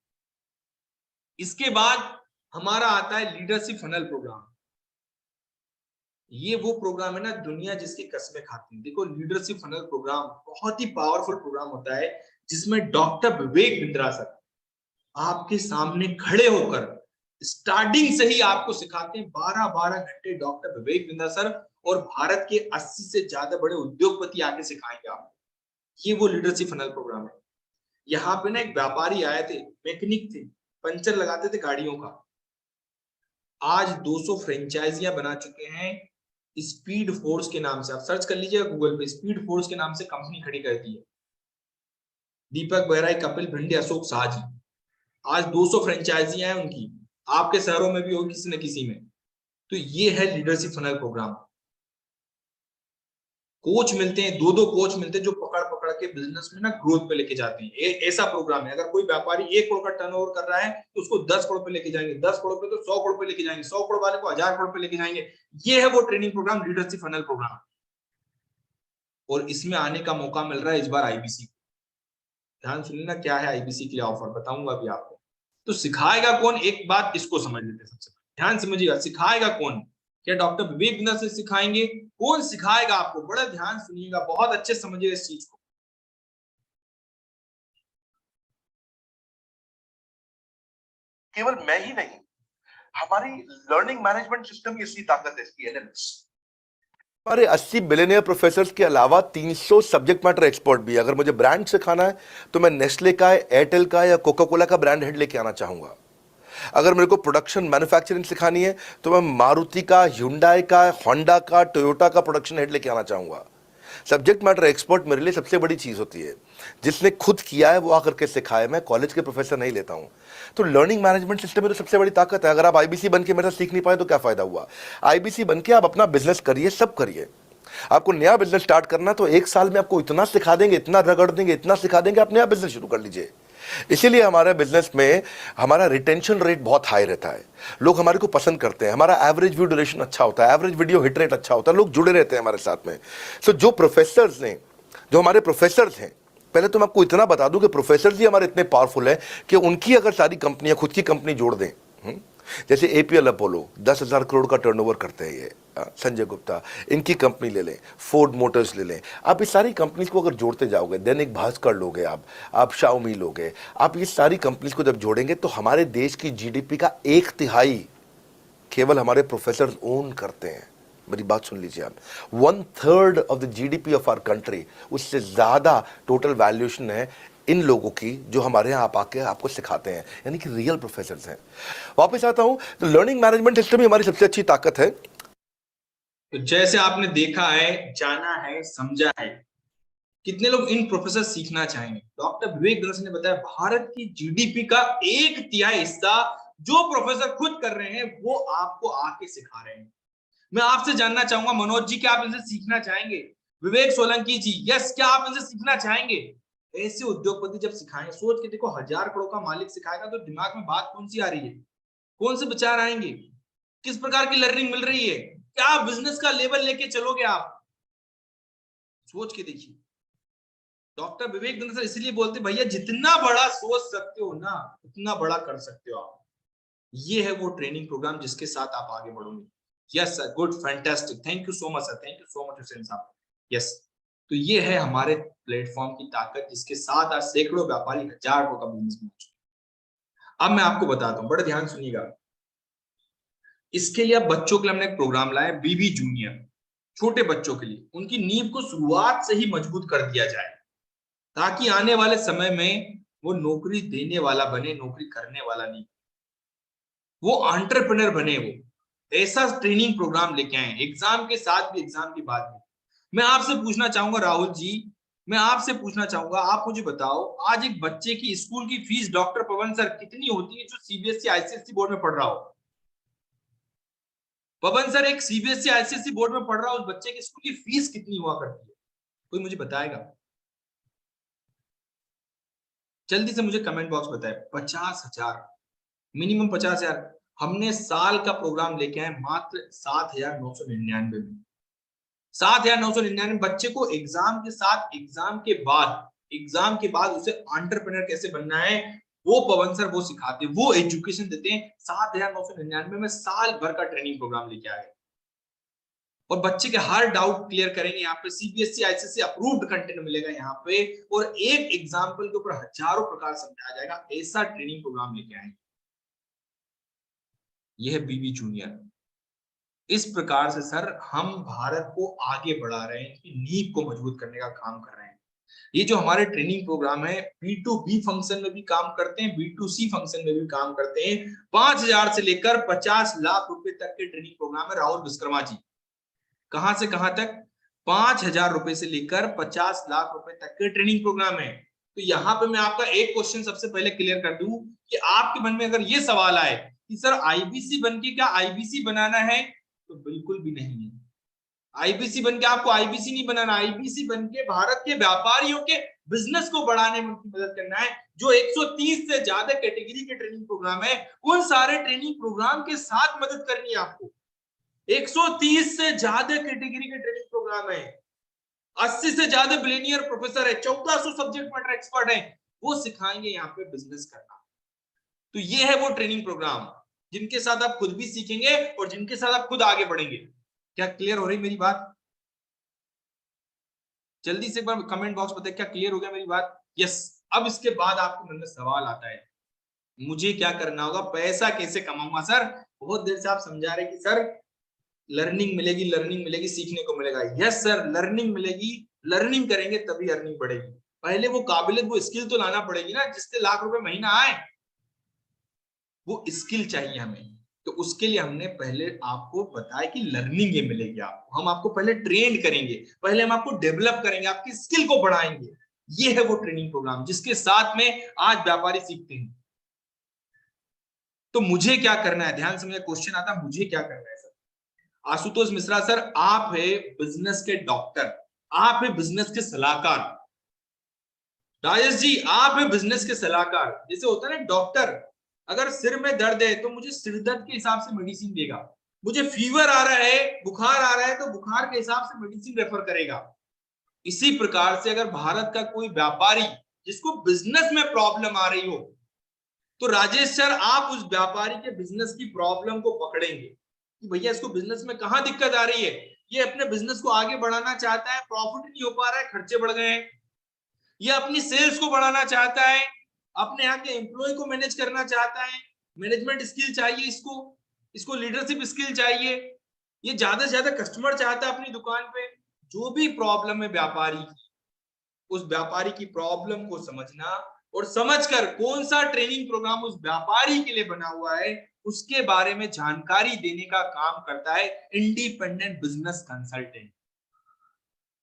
इसके बाद हमारा आता है लीडरशिप फनल प्रोग्राम। ये वो प्रोग्राम है ना, दुनिया जिसकी कस्में खाती है। देखो लीडरशिप फनल प्रोग्राम बहुत ही पावरफुल प्रोग्राम होता है, जिसमें डॉक्टर विवेक बिंद्रा सर आपके सामने खड़े होकर स्टार्टिंग से ही आपको सिखाते हैं। 12-12 घंटे डॉक्टर विवेक बिंद्रा सर और भारत के 80 से ज्यादा बड़े उद्योगपति आके सिखाएंगे आपको। ये वो लीडरशिप फनल प्रोग्राम है। यहाँ पे ना एक व्यापारी आए थे, मैकेनिक थे, पंचर लगाते थे गाड़ियों का। आज 200 फ्रेंचाइजियां बना चुके हैं। स्पीड फोर्स के नाम से आप सर्च कर लीजिएगा गूगल पे, स्पीड फोर्स के नाम से कंपनी खड़ी कर दी है। दीपक बहराई, कपिल भिंडे, अशोक शाह जी, आज 200 फ्रेंचाइजियां हैं उनकी। आपके शहरों में भी होगी किसी न किसी में। तो ये है लीडरशिप फनल प्रोग्राम। कोच मिलते हैं, 2-2 कोच मिलते हैं जो पकड़ पकड़ के बिजनेस में ना ग्रोथ पे लेके जाते हैं। ऐसा प्रोग्राम है। अगर कोई व्यापारी 1 करोड़ का टर्नओवर कर रहा है तो उसको 10 करोड़ पे लेके जाएंगे, 10 करोड़ पे तो 100 करोड़ पे लेके जाएंगे, 100 करोड़ वाले को 1000 करोड़ पे लेके जाएंगे। ये है वो training program, leadership funnel program. और इसमें आने का मौका मिल रहा है इस बार आईबीसी। ध्यान सुनिए ना, क्या है आईबीसी के लिए ऑफर बताऊंगा अभी आपको। तो सिखाएगा कौन, एक बात इसको समझ लेते हैं सबसे पहले, ध्यान समझिएगा। सिखाएगा कौन? क्या डॉक्टर विवेक बिंद्रा से सिखाएंगे? कौन सिखाएगा आपको? बड़ा ध्यान सुनिएगा, बहुत अच्छे समझिए इस चीज को। केवल मैं ही नहीं, हमारी लर्निंग मैनेजमेंट सिस्टम की असली ताकत है इसकी, एलएमएस। हमारे 80 बिलियनियर प्रोफेसर्स के अलावा 300 सब्जेक्ट मैटर एक्सपर्ट भी है। अगर मुझे ब्रांड सिखाना है तो मैं नेस्ले का, एयरटेल का या कोका कोला का ब्रांड हेड लेके आना चाहूंगा। अगर मेरे को प्रोडक्शन मैन्युफैक्चरिंग सिखानी है तो मैं मारुति का, ह्युंडई का, होंडा का, टोयोटा का प्रोडक्शन हेड लेके आना चाहूंगा। सब्जेक्ट मैटर एक्सपर्ट मेरे लिए सबसे बड़ी चीज होती है। जिसने खुद किया है वो आकर के सिखाए। मैं कॉलेज के प्रोफेसर नहीं लेता हूं। तो लर्निंग मैनेजमेंट सिस्टम में तो सबसे बड़ी ताकत है। अगर आप आईबीसी बन के मेरे साथ सीख नहीं पाए तो क्या फायदा हुआ। आईबीसी बन के आप अपना बिजनेस करिए, सब करिए। आपको नया बिजनेस स्टार्ट करना तो 1 साल में आपको इतना सिखा देंगे, इतना रगड़ देंगे, इतना सिखा देंगे, आप नया बिजनेस शुरू कर लीजिए। इसीलिए हमारे बिजनेस में हमारा रिटेंशन रेट बहुत हाई रहता है। लोग हमारे को पसंद करते हैं। हमारा एवरेज व्यू ड्यूरेशन अच्छा होता है, एवरेज वीडियो हिट रेट अच्छा होता है, लोग जुड़े रहते हैं हमारे साथ में। सो जो प्रोफेसर्स ने, जो हमारे प्रोफेसर्स हैं, पहले तो मैं आपको इतना बता दूं कि प्रोफेसर्स ही हमारे इतने पावरफुल हैं कि उनकी अगर सारी कंपनियां खुद की कंपनी जोड़ दें, जैसे एपीएल अपोलो 10,000 करोड़ का टर्नओवर करते हैं ये, संजय गुप्ता, इनकी कंपनी ले लें, फोर्ड मोटर्स ले लें, आप इस सारी कंपनीज को अगर जोड़ते जाओगे, दैनिक भास्कर लोगे, आप शाओमी लोगे, आप ये सारी कंपनीज को जब जोड़ेंगे तो हमारे देश की जीडीपी का 1/3 केवल हमारे प्रोफेसर ओन करते हैं। मेरी बात सुन लीजिए आप, 1/3 of the GDP of our country, उससे ज्यादा टोटल वैल्यूएशन है इन लोगों की जो हमारे यहाँ आप आके आपको सिखाते हैं, यानी कि रियल प्रोफेसर्स हैं। वापस आता हूं तो लर्निंग मैनेजमेंट सिस्टम ही हमारी सबसे अच्छी ताकत है। तो जैसे आपने देखा है, जाना है, समझा है, कितने लोग इन प्रोफेसर सीखना चाहेंगे। डॉक्टर विवेक दंस ने बताया भारत की जीडीपी का 1/3 हिस्सा जो प्रोफेसर खुद कर रहे हैं वो आपको आके सिखा रहे हैं। मैं आपसे जानना चाहूंगा मनोज जी, क्या आप इनसे सीखना चाहेंगे? विवेक सोलंकी जी, यस, क्या आप इनसे सीखना चाहेंगे? ऐसे उद्योगपति जब सिखाएंगे, सोच के देखो, 1000 करोड़ का मालिक सिखाएगा तो दिमाग में बात कौन सी आ रही है, कौन से विचार आएंगे, किस प्रकार की लर्निंग मिल रही है, क्या बिजनेस का लेवल लेके चलोगे आप, सोच के देखिए। डॉक्टर विवेक दंस इसलिए बोलते भैया जितना बड़ा सोच सकते हो ना उतना बड़ा कर सकते हो आप। ये है वो ट्रेनिंग प्रोग्राम जिसके साथ आप आगे बढ़ोगे। Yes sir, good, fantastic, thank you so much sir, thank you so much Hussain साहब। यस, तो ये है हमारे प्लेटफॉर्म की ताकत जिसके साथ आज सैकड़ों व्यापारी 1000 का बिजनेस बना चुके। अब मैं आपको बताता हूं, बड़े ध्यान सुनिएगा। इसके लिए अब बच्चों के लिए हमने एक प्रोग्राम लाया, बीबी जूनियर, छोटे बच्चों के लिए। उनकी नींव को शुरुआत से ही मजबूत कर दिया जाए ताकि आने वाले समय में वो नौकरी देने वाला बने, नौकरी करने वाला नहीं, वो एंटरप्रेन्योर बने। वो ऐसा ट्रेनिंग प्रोग्राम लेके आए, एग्जाम के साथ भी, एग्जाम के बाद भी। मैं आपसे पूछना चाहूंगा राहुल जी, मैं आपसे पूछना चाहूंगा, आप मुझे बताओ, आज एक बच्चे की स्कूल की फीस डॉक्टर पवन सर कितनी होती है जो सीबीएसई आईसीएसई बोर्ड में पढ़ रहा हो? पवन सर, एक सीबीएसई आईसीएसई बोर्ड में पढ़ रहा हो, उस बच्चे की स्कूल की फीस कितनी हुआ करती है? कोई मुझे बताएगा? जल्दी से मुझे कमेंट बॉक्स बताए। 50,000, मिनिमम 50,000। हमने साल का प्रोग्राम लेके आए मात्र 7,999 में। 7,999 बच्चे को एग्जाम के साथ, एग्जाम के बाद उसे एंटरप्रेन्योर कैसे बनना है वो पवन सर वो सिखाते, वो एजुकेशन देते हैं। 7,999 में साल भर का ट्रेनिंग प्रोग्राम लेके आए और बच्चे के हर डाउट क्लियर करेंगे। यहाँ पे सीबीएसई आईसीएसई अप्रूव्ड कंटेंट मिलेगा यहाँ पे, और एक एग्जाम्पल के ऊपर हजारों प्रकार समझाया जाएगा। ऐसा ट्रेनिंग प्रोग्राम लेके आएंगे। यह है बीबी जूनियर। इस प्रकार से सर हम भारत को आगे बढ़ा रहे हैं, इसकी नींव को मजबूत करने का काम कर रहे हैं। ये जो हमारे ट्रेनिंग प्रोग्राम है, B2B फंक्शन में भी काम करते हैं, B2C फंक्शन में भी काम करते हैं। 5,000 से लेकर 50 लाख रुपए तक के ट्रेनिंग प्रोग्राम है राहुल विश्वकर्मा जी। कहां से कहां तक? 5,000 रुपए से लेकर 50 लाख रुपए तक के ट्रेनिंग प्रोग्राम है। तो यहाँ पे मैं आपका एक क्वेश्चन सबसे पहले क्लियर कर दूं कि आपके मन में अगर ये सवाल आए कि सर आईबीसी बनके क्या आईबीसी बनाना है, तो बिल्कुल भी नहीं है। आईबीसी बनके आपको आईबीसी नहीं बनाना, आईबीसी बनके भारत के व्यापारियों के बिजनेस को बढ़ाने में उनकी मदद करना है। जो 130 से ज्यादा कैटेगरी के ट्रेनिंग प्रोग्राम है, उन सारे ट्रेनिंग प्रोग्राम के साथ मदद करनी है आपको। 130 से ज्यादा कैटेगरी के ट्रेनिंग प्रोग्राम है, 80 से ज्यादा बिलियनियर प्रोफेसर है, 1400 सब्जेक्ट मैटर एक्सपर्ट है, वो सिखाएंगे यहाँ पे बिजनेस करना। तो ये है वो ट्रेनिंग प्रोग्राम जिनके साथ आप खुद भी सीखेंगे और जिनके साथ आप खुद आगे बढ़ेंगे। क्या क्लियर हो रही मेरी बात? जल्दी से एक बार कमेंट बॉक्स बताइए, क्या क्लियर हो गया मेरी बात? यस। अब इसके बाद आपके मन में सवाल आता है, मुझे क्या करना होगा, पैसा कैसे कमाऊंगा? सर बहुत देर से आप समझा रहे कि सर लर्निंग मिलेगी, लर्निंग मिलेगी, सीखने को मिलेगा। यस सर, लर्निंग मिलेगी, लर्निंग करेंगे तभी अर्निंग बढ़ेगी। पहले वो काबिलियत, वो स्किल तो लाना पड़ेगी ना, जिससे लाख रुपए महीना आए, वो स्किल चाहिए हमें। तो उसके लिए हमने पहले आपको बताया कि लर्निंग ये मिलेगी आपको, हम आपको पहले ट्रेन करेंगे, पहले हम आपको डेवलप करेंगे, आपकी स्किल को बढ़ाएंगे। ये है वो ट्रेनिंग प्रोग्राम जिसके साथ में आज व्यापारी सीखते हैं। तो मुझे क्या करना है, ध्यान से मुझे क्वेश्चन आता है, मुझे क्या करना है सर? आशुतोष मिश्रा सर, आप है बिजनेस के डॉक्टर, आप है बिजनेस के सलाहकार। राजेश जी, आप है बिजनेस के सलाहकार। जैसे होता है ना डॉक्टर, अगर सिर में दर्द है तो मुझे सिर दर्द के हिसाब से मेडिसिन देगा, मुझे फीवर आ रहा है, बुखार आ रहा है तो बुखार के हिसाब से मेडिसिन रेफर करेगा। इसी प्रकार से अगर भारत का कोई व्यापारी जिसको बिजनेस में प्रॉब्लम आ रही हो, तो राजेश सर आप उस व्यापारी के बिजनेस की प्रॉब्लम को पकड़ेंगे कि भैया इसको बिजनेस में कहां दिक्कत आ रही है, ये अपने बिजनेस को आगे बढ़ाना चाहता है, प्रॉफिट नहीं हो पा रहा है, खर्चे बढ़ गए हैं, ये अपनी सेल्स को बढ़ाना चाहता है, अपने यहाँ के एम्प्लॉय को मैनेज करना चाहता है, मैनेजमेंट स्किल चाहिए इसको, इसको लीडरशिप स्किल चाहिए, ये ज्यादा से ज्यादा कस्टमर चाहता है अपनी दुकान पे। जो भी प्रॉब्लम है व्यापारी की, उस व्यापारी की प्रॉब्लम को समझना और समझकर कौन सा ट्रेनिंग प्रोग्राम उस व्यापारी के लिए बना हुआ है, उसके बारे में जानकारी देने का काम करता है इंडिपेंडेंट बिजनेस कंसल्टेंट।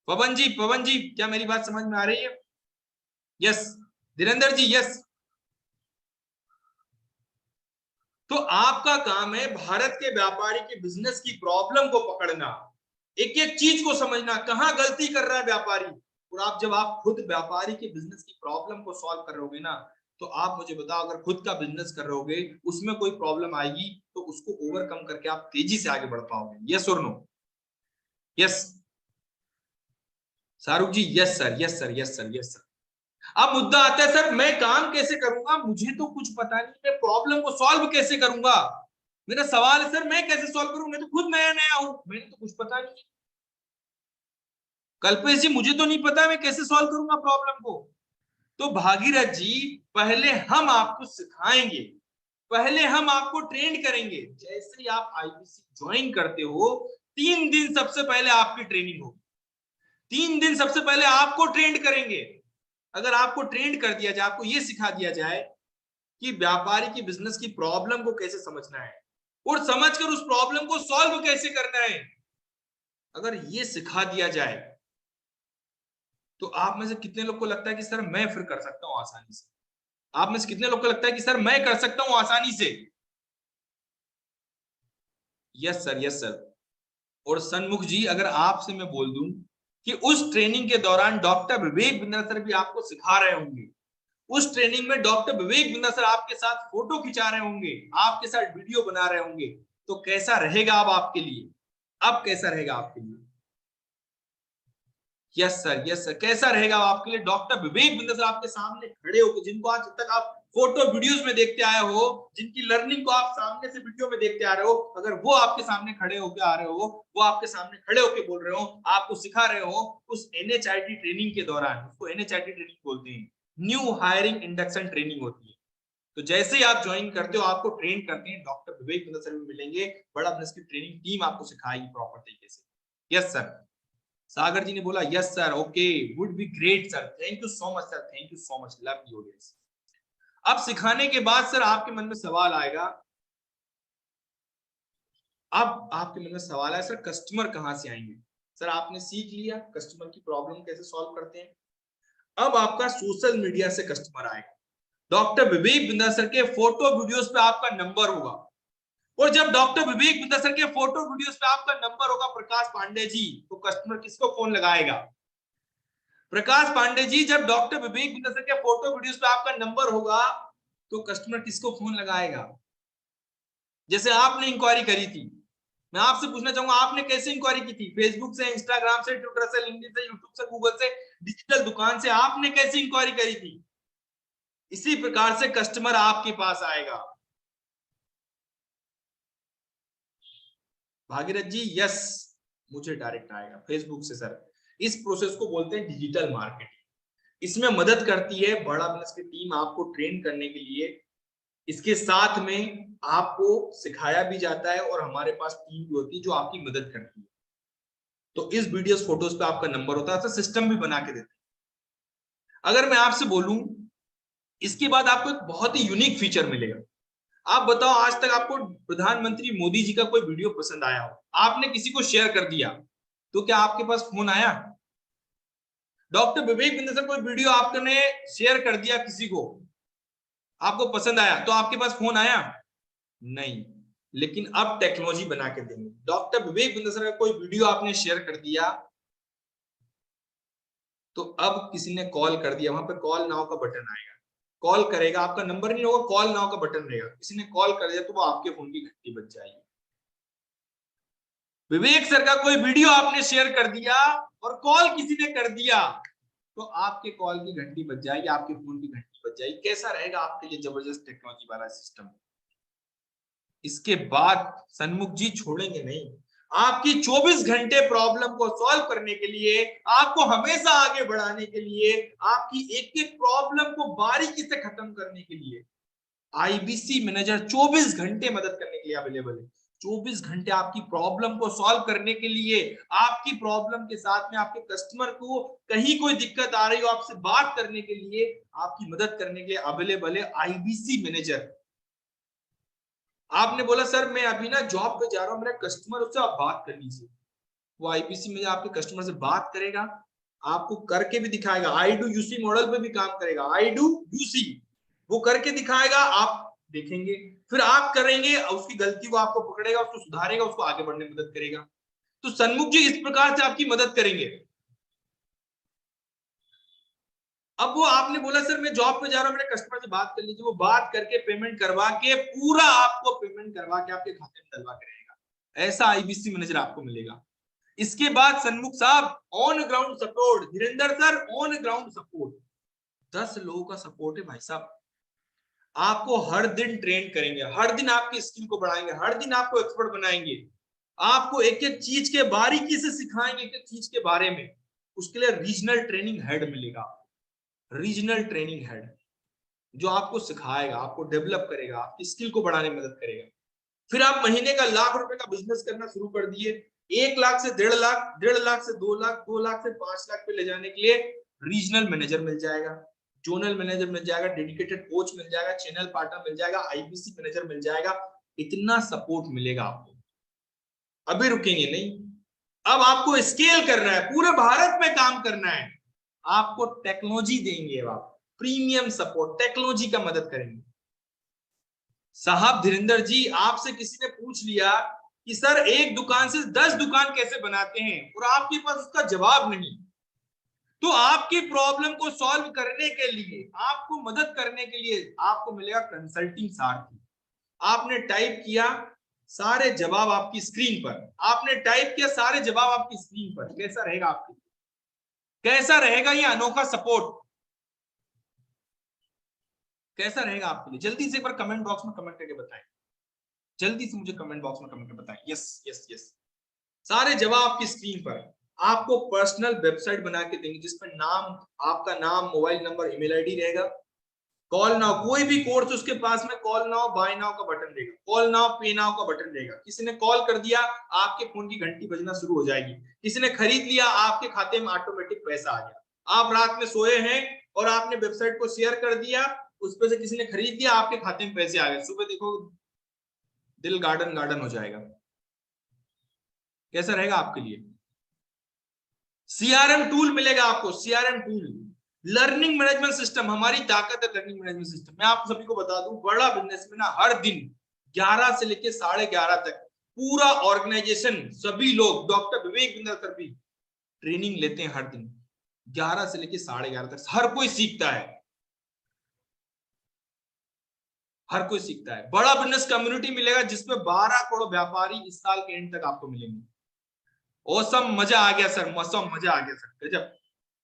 पवन जी, क्या मेरी बात समझ में आ रही है? यस। धीरेन्द्र जी, यस। तो आपका काम है भारत के व्यापारी के बिजनेस की प्रॉब्लम को पकड़ना, एक एक चीज को समझना, कहां गलती कर रहा है व्यापारी। और आप जब आप खुद व्यापारी के बिजनेस की प्रॉब्लम को सॉल्व कर रहोगे ना, तो आप मुझे बताओ, अगर खुद का बिजनेस कर रहोगे, उसमें कोई प्रॉब्लम आएगी तो उसको ओवरकम करके आप तेजी से आगे बढ़ पाओगे। यस और no? Yes. Shahrukh ji, yes sir, yes sir, yes sir, yes sir. अब मुद्दा आता है, सर मैं काम कैसे करूंगा, मुझे तो कुछ पता नहीं, मैं प्रॉब्लम को सॉल्व कैसे करूंगा? मेरा सवाल है सर, मैं कैसे सॉल्व करूं, मैं तो खुद नया नया हूं, मैंने तो कुछ पता नहीं। कल्पेश जी, मुझे तो नहीं पता मैं कैसे सॉल्व करूंगा प्रॉब्लम को। तो भागीरथ जी, पहले हम आपको सिखाएंगे, पहले हम आपको ट्रेन करेंगे। जैसे ही आप आईपीसी ज्वाइन करते हो, 3 दिन सबसे पहले आपकी ट्रेनिंग होगी, 3 दिन सबसे पहले आपको ट्रेंड करेंगे। अगर आपको ट्रेंड कर दिया जाए, आपको यह सिखा दिया जाए कि व्यापारी की बिजनेस की प्रॉब्लम को कैसे समझना है और समझकर उस प्रॉब्लम को सॉल्व कैसे करना है, अगर ये सिखा दिया जाए, तो आप में से कितने लोग को लगता है कि सर मैं फिर कर सकता हूं आसानी से? आप में से कितने लोग को लगता है कि सर मैं कर सकता हूं आसानी से? Yes sir, yes sir. और सन्मुख जी, अगर आपसे मैं बोल दूं कि उस ट्रेनिंग के दौरान डॉक्टर विवेक बिंद्रा सर भी आपको सिखा रहे होंगे, उस ट्रेनिंग में डॉक्टर विवेक बिंद्रा सर आपके साथ फोटो खिंचा रहे होंगे, आपके साथ वीडियो बना रहे होंगे, तो कैसा रहेगा अब आपके लिए? अब कैसा रहेगा आपके लिए? Yes sir, yes sir. कैसा रहेगा आपके लिए डॉक्टर विवेक बिंद्रा सर आपके सामने खड़े होकर, जिनको आज तक आप फोटो वीडियोस में देखते आए हो, जिनकी लर्निंग को आप सामने से वीडियो में देखते आ रहे हो, अगर वो आपके सामने खड़े होकर आ रहे हो, वो आपके सामने खड़े होकर बोल रहे हो, आपको सिखा रहे हो उस एनएचआईटी ट्रेनिंग के दौरान, उसको एनएचआईटी ट्रेनिंग बोलते हैं, न्यू हायरिंग इंडक्शन ट्रेनिंग होती है। तो जैसे ही आप ज्वाइन करते हो, आपको ट्रेन करते हैं डॉक्टर विवेक बिंद्रा सर भी मिलेंगे, बड़ा बिजनेस की ट्रेनिंग टीम आपको सिखाएगी प्रॉपर तरीके से। Yes sir. सागर जी ने बोला yes sir, okay, would be great sir, thank you so much sir, thank you so much, love you audience. अब सिखाने के बाद सर आपके मन में सवाल आएगा, अब आपके मन में सवाल है, सर कस्टमर कहां से आएंगे? सर आपने सीख लिया कस्टमर की प्रॉब्लम कैसे सॉल्व करते हैं, अब आपका सोशल मीडिया से कस्टमर आएगा। डॉक्टर विवेक बिंद्रा सर के फोटो वीडियोस पे आपका नंबर होगा, और जब डॉक्टर विवेक बिंद्रा सर के फोटो वीडियोस पे आपका नंबर होगा प्रकाश पांडे जी, तो कस्टमर किसको फोन लगाएगा? प्रकाश पांडे जी, जब डॉक्टर विवेक बिंद्रा सर के फोटो वीडियोस पे आपका नंबर होगा, तो कस्टमर किसको फोन लगाएगा? जैसे आपने इंक्वायरी करी थी, मैं आपसे पूछना चाहूंगा आपने कैसे इंक्वायरी की थी? फेसबुक से, इंस्टाग्राम से, ट्विटर से, लिंक्डइन से, यूट्यूब से, गूगल से, डिजिटल दुकान से आपने कैसे इंक्वायरी करी थी? इसी प्रकार से कस्टमर आपके पास आएगा। भागीरथ जी, यस, मुझे डायरेक्ट आएगा फेसबुक से सर। इस प्रोसेस को बोलते हैं डिजिटल मार्केटिंग। इसमें मदद करती है बड़ा बिजनेस की टीम आपको ट्रेन करने के लिए इसके साथ में आपको सिखाया भी जाता है और हमारे पास टीम भी होती है जो आपकी मदद करती है। तो इस वीडियोस फोटोज पे आपका नंबर होता है, तो सिस्टम भी बना के देते हैं। अगर मैं आपसे बोलूं इसके बाद आपको एक बहुत ही यूनिक फीचर मिलेगा। आप बताओ, आज तक आपको प्रधानमंत्री मोदी जी का कोई वीडियो पसंद आया हो, आपने किसी को शेयर कर दिया, तो क्या आपके पास फोन आया? डॉक्टर विवेक बिंद सर कोई वीडियो आपने शेयर कर दिया किसी को, आपको पसंद आया, तो आपके पास फोन आया? नहीं। लेकिन अब टेक्नोलॉजी बना के देंगे। डॉक्टर विवेक बिंद सर का कोई वीडियो आपने शेयर कर दिया, तो अब किसी ने कॉल कर दिया, वहां पे कॉल नाउ का बटन आएगा, कॉल करेगा, आपका नंबर नहीं होगा, कॉल नाउ का बटन रहेगा, किसी ने कॉल कर दिया तो वो आपके फोन की घंटी बज जाएगी। विवेक सर का कोई वीडियो आपने शेयर कर दिया और कॉल किसी ने कर दिया, तो आपके कॉल की घंटी बज जाएगी, आपके फोन की घंटी बज जाएगी। कैसा रहेगा आपके लिए जबरदस्त टेक्नोलॉजी वाला सिस्टम। इसके बाद सन्मुख जी छोड़ेंगे नहीं, आपकी 24 घंटे प्रॉब्लम को सॉल्व करने के लिए, आपको हमेशा आगे बढ़ाने के लिए, आपकी एक एक प्रॉब्लम को बारीकी से खत्म करने के लिए आईबीसी मैनेजर 24 घंटे मदद करने के लिए अवेलेबल है। 24 घंटे आपकी प्रॉब्लम को सॉल्व करने के लिए, आपकी प्रॉब्लम के साथ में आपके कस्टमर को कहीं कोई दिक्कत आ रही हो, आपसे बात करने के लिए, आपकी मदद करने के लिए अवेलेबल है आईबीसी मैनेजर। आपने बोला सर मैं अभी ना जॉब पे जा रहा हूं, मेरा कस्टमर, उससे आप बात कर लीजिए। वो आईपीसी में आपके कस्टमर से बात करेगा, आपको करके भी दिखाएगा, आई डू यूसी मॉडल पे भी काम करेगा, आई डू यूसी वो करके दिखाएगा, आप देखेंगे, फिर आप करेंगे, उसकी गलती को आपको पकड़ेगा, उसको सुधारेगा, उसको आगे बढ़ने में मदद करेगा। तो सन्मुख जी इस प्रकार से आपकी मदद करेंगे। अब वो आपने बोला सर मैं जॉब पे जा रहा हूं, मेरे कस्टमर से बात कर लीजिए, वो बात करके पेमेंट करवा के, पूरा आपको पेमेंट करवा के आपके खाते में डलवा के रहेगा। ऐसा आईबीसी मैनेजर आपको मिलेगा। इसके बाद सन्मुख साहब on ground support, Dhirendra sir on ground support, 10 लोगों का सपोर्ट है भाई साहब। आपको हर दिन ट्रेन करेंगे, हर दिन आपकी स्किल को बढ़ाएंगे, हर दिन आपको एक्सपर्ट बनाएंगे, आपको एक एक चीज के बारीकी से सिखाएंगे, एक एक चीज के बारे में। उसके लिए रीजनल ट्रेनिंग हेड मिलेगा, रीजनल ट्रेनिंग हेड, जो आपको सिखाएगा, आपको डेवलप करेगा, आपकी स्किल को बढ़ाने में मदद करेगा। फिर आप महीने का ₹1,00,000 का बिजनेस करना शुरू कर दिए, 1,00,000 से 1.5 लाख, 1.5 से 2 लाख, 2 लाख से 5 लाख पे ले जाने के लिए रीजनल मैनेजर मिल जाएगा, जोनल मैनेजर मिल जाएगा, डेडिकेटेड कोच मिल जाएगा, चैनल पार्टनर मिल जाएगा, आईपीसी मैनेजर मिल जाएगा। इतना सपोर्ट मिलेगा आपको। अभी रुकेंगे नहीं, अब आपको स्केल करना है, पूरे भारत में काम करना है, आपको टेक्नोलॉजी देंगे, आप प्रीमियम सपोर्ट टेक्नोलॉजी का मदद करेंगे। साहब धीरेन्द्र जी आपसे किसी ने पूछ लिया कि सर एक दुकान से 10 दुकान कैसे बनाते हैं, और आपके पास उसका जवाब नहीं, तो आपकी प्रॉब्लम को सॉल्व करने के लिए, आपको मदद करने के लिए आपको मिलेगा कंसल्टिंग सारथी। आपने टाइप किया, सारे जवाब आपकी स्क्रीन पर, आपने टाइप किया, सारे जवाब आपकी स्क्रीन पर। कैसा रहेगा आपके लिए, कैसा रहेगा ये अनोखा सपोर्ट, कैसा रहेगा आपके लिए? जल्दी से एक बार कमेंट बॉक्स में कमेंट करके बताएं, जल्दी से मुझे कमेंट बॉक्स में कमेंट करके बताएं। यस यस यस, सारे जवाब आपकी स्क्रीन पर। आपको पर्सनल वेबसाइट बना के देंगे जिसमें नाम, आपका नाम, मोबाइल नंबर, ईमेल आईडी रहेगा। कॉल नाउ, कोई भी कोर्स उसके पास में कॉल नाउ, बाय नाउ का बटन रहेगा, कॉल नाउ, पे नाउ का बटन रहेगा। किसी ने कॉल कर दिया, आपके फोन की घंटी बजना शुरू हो जाएगी। किसी ने खरीद लिया, आपके खाते में ऑटोमेटिक पैसा आ गया। आप रात में सोए हैं और आपने वेबसाइट को शेयर कर दिया, उस पर से किसी ने खरीद दिया, आपके खाते में पैसे आ गए। सुबह देखो दिल गार्डन गार्डन हो जाएगा। कैसा रहेगा आपके लिए? सीआरएम टूल मिलेगा आपको, CRM tool, learning management system, हमारी ताकत है लर्निंग मैनेजमेंट सिस्टम। मैं आप सभी को बता दूं, बड़ा बिजनेस में ना हर दिन 11 से लेकर 11:30 तक पूरा ऑर्गेनाइजेशन, सभी लोग, डॉक्टर विवेक बिंदल सर भी ट्रेनिंग लेते हैं हर दिन 11 से लेकर 11:30 तक। हर कोई सीखता है, हर कोई सीखता है। बड़ा बिजनेस कम्युनिटी मिलेगा जिसमें 12 करोड़ व्यापारी इस साल के एंड तक आपको मिलेंगे। औसम, मजा आ गया सर, मौसम मजा आ गया सर, गजब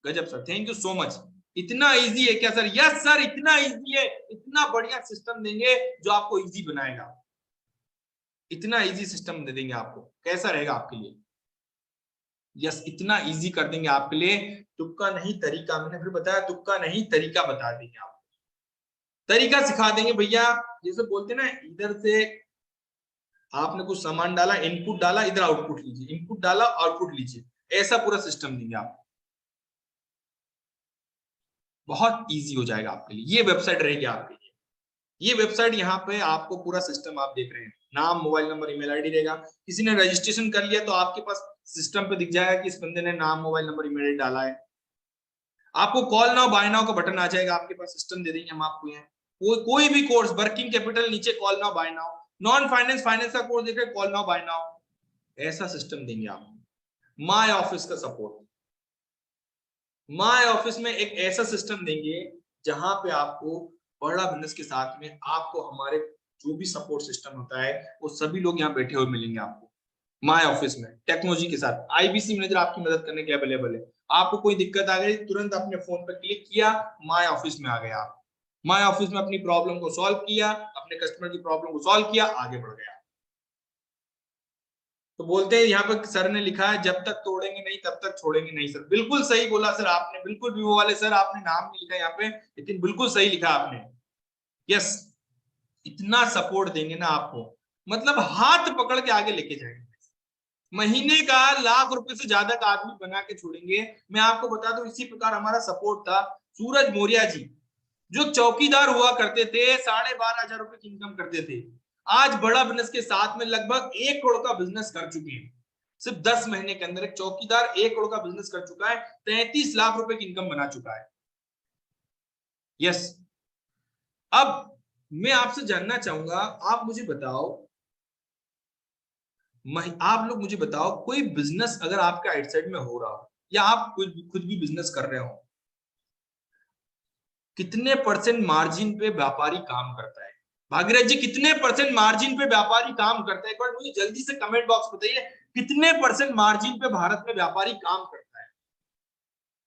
गजब sir, thank you so much. इतना इजी है क्या सर? यस सर, इतना इजी है, इतना बढ़िया सिस्टम देंगे जो आपको इजी बनाएगा, इतना इजी सिस्टम दे देंगे आपको। कैसा रहेगा आपके लिए? यस, इतना इजी कर देंगे आपके लिए, तुक्का नहीं तरीका, मैंने फिर बताया तुक्का नहीं तरीका बता देंगे आपको। तरीका सिखा देंगे भैया, जैसे बोलते ना, इधर से आपने कुछ सामान डाला, इनपुट डाला, इधर आउटपुट लीजिए, इनपुट डाला आउटपुट लीजिए, ऐसा पूरा सिस्टम देंगे आपको। बहुत इजी हो जाएगा आपके लिए। ये वेबसाइट रहेगी आपके लिए। ये वेबसाइट, यहाँ पे आपको पूरा सिस्टम आप देख रहे हैं, नाम, मोबाइल नंबर, ईमेल आईडी रहेगा। किसी ने रजिस्ट्रेशन कर लिया तो आपके पास सिस्टम पे दिख जाएगा कि इस बंदे ने नाम, मोबाइल नंबर, ईमेल आईडी डाला है। आपको कॉल नाउ बाय नाउ का बटन आ जाएगा आपके पास, सिस्टम दे देंगे हम आपको। यहाँ कोई भी कोर्स, वर्किंग कैपिटल, नीचे call now buy now, non finance, finance का कोर्स देख रहे, कॉल नाउ बाय नाउ, ऐसा सिस्टम देंगे आपको। माय ऑफिस का सपोर्ट, माय ऑफिस में एक ऐसा सिस्टम देंगे जहां पे आपको बड़ा बिजनेस के साथ में आपको हमारे जो भी सपोर्ट सिस्टम होता है वो सभी लोग यहाँ बैठे हुए मिलेंगे आपको माय ऑफिस में, टेक्नोलॉजी के साथ। आईबीसी मैनेजर आपकी मदद करने के अवेलेबल है। आपको कोई दिक्कत आ गई, तुरंत अपने फोन पर क्लिक किया, माय ऑफिस में आ गया आप। माय ऑफिस में अपनी प्रॉब्लम को सॉल्व किया, अपने कस्टमर की प्रॉब्लम को सॉल्व किया, आगे बढ़ गया। तो बोलते हैं यहाँ पर सर ने लिखा है, जब तक तोड़ेंगे नहीं तब तक छोड़ेंगे नहीं। सर बिल्कुल सही बोला सर आपने, बिल्कुल भी वो वाले सर आपने नाम नहीं लिखा यहाँ पे, लेकिन बिल्कुल सही लिखा आपने। यस, इतना सपोर्ट देंगे ना आपको, मतलब हाथ पकड़ के आगे लेके जाएंगे। महीने का लाख रुपए से ज्यादा का आदमी बना के छोड़ेंगे। मैं आपको बता दूं, इसी प्रकार हमारा सपोर्ट था। सूरज मौर्य जी जो चौकीदार हुआ करते थे, 12,500 रुपए की इनकम करते थे, आज बड़ा बिजनेस के साथ में लगभग 1 करोड़ का बिजनेस कर चुके हैं। सिर्फ 10 महीने के अंदर एक चौकीदार 1 करोड़ का बिजनेस कर चुका है, 33 लाख रुपए की इनकम बना चुका है। यस, अब मैं आपसे जानना चाहूंगा, आप मुझे बताओ, आप लोग मुझे बताओ, कोई बिजनेस अगर आपका आउटसाइड में हो रहा हो या आप खुद भी बिजनेस कर रहे हो, कितने परसेंट मार्जिन पे व्यापारी काम करता है? भागीरथ जी, कितने परसेंट मार्जिन पे व्यापारी काम करता है? एक बार मुझे जल्दी से कमेंट बॉक्स बताइए, कितने परसेंट मार्जिन पे भारत में व्यापारी काम करता है?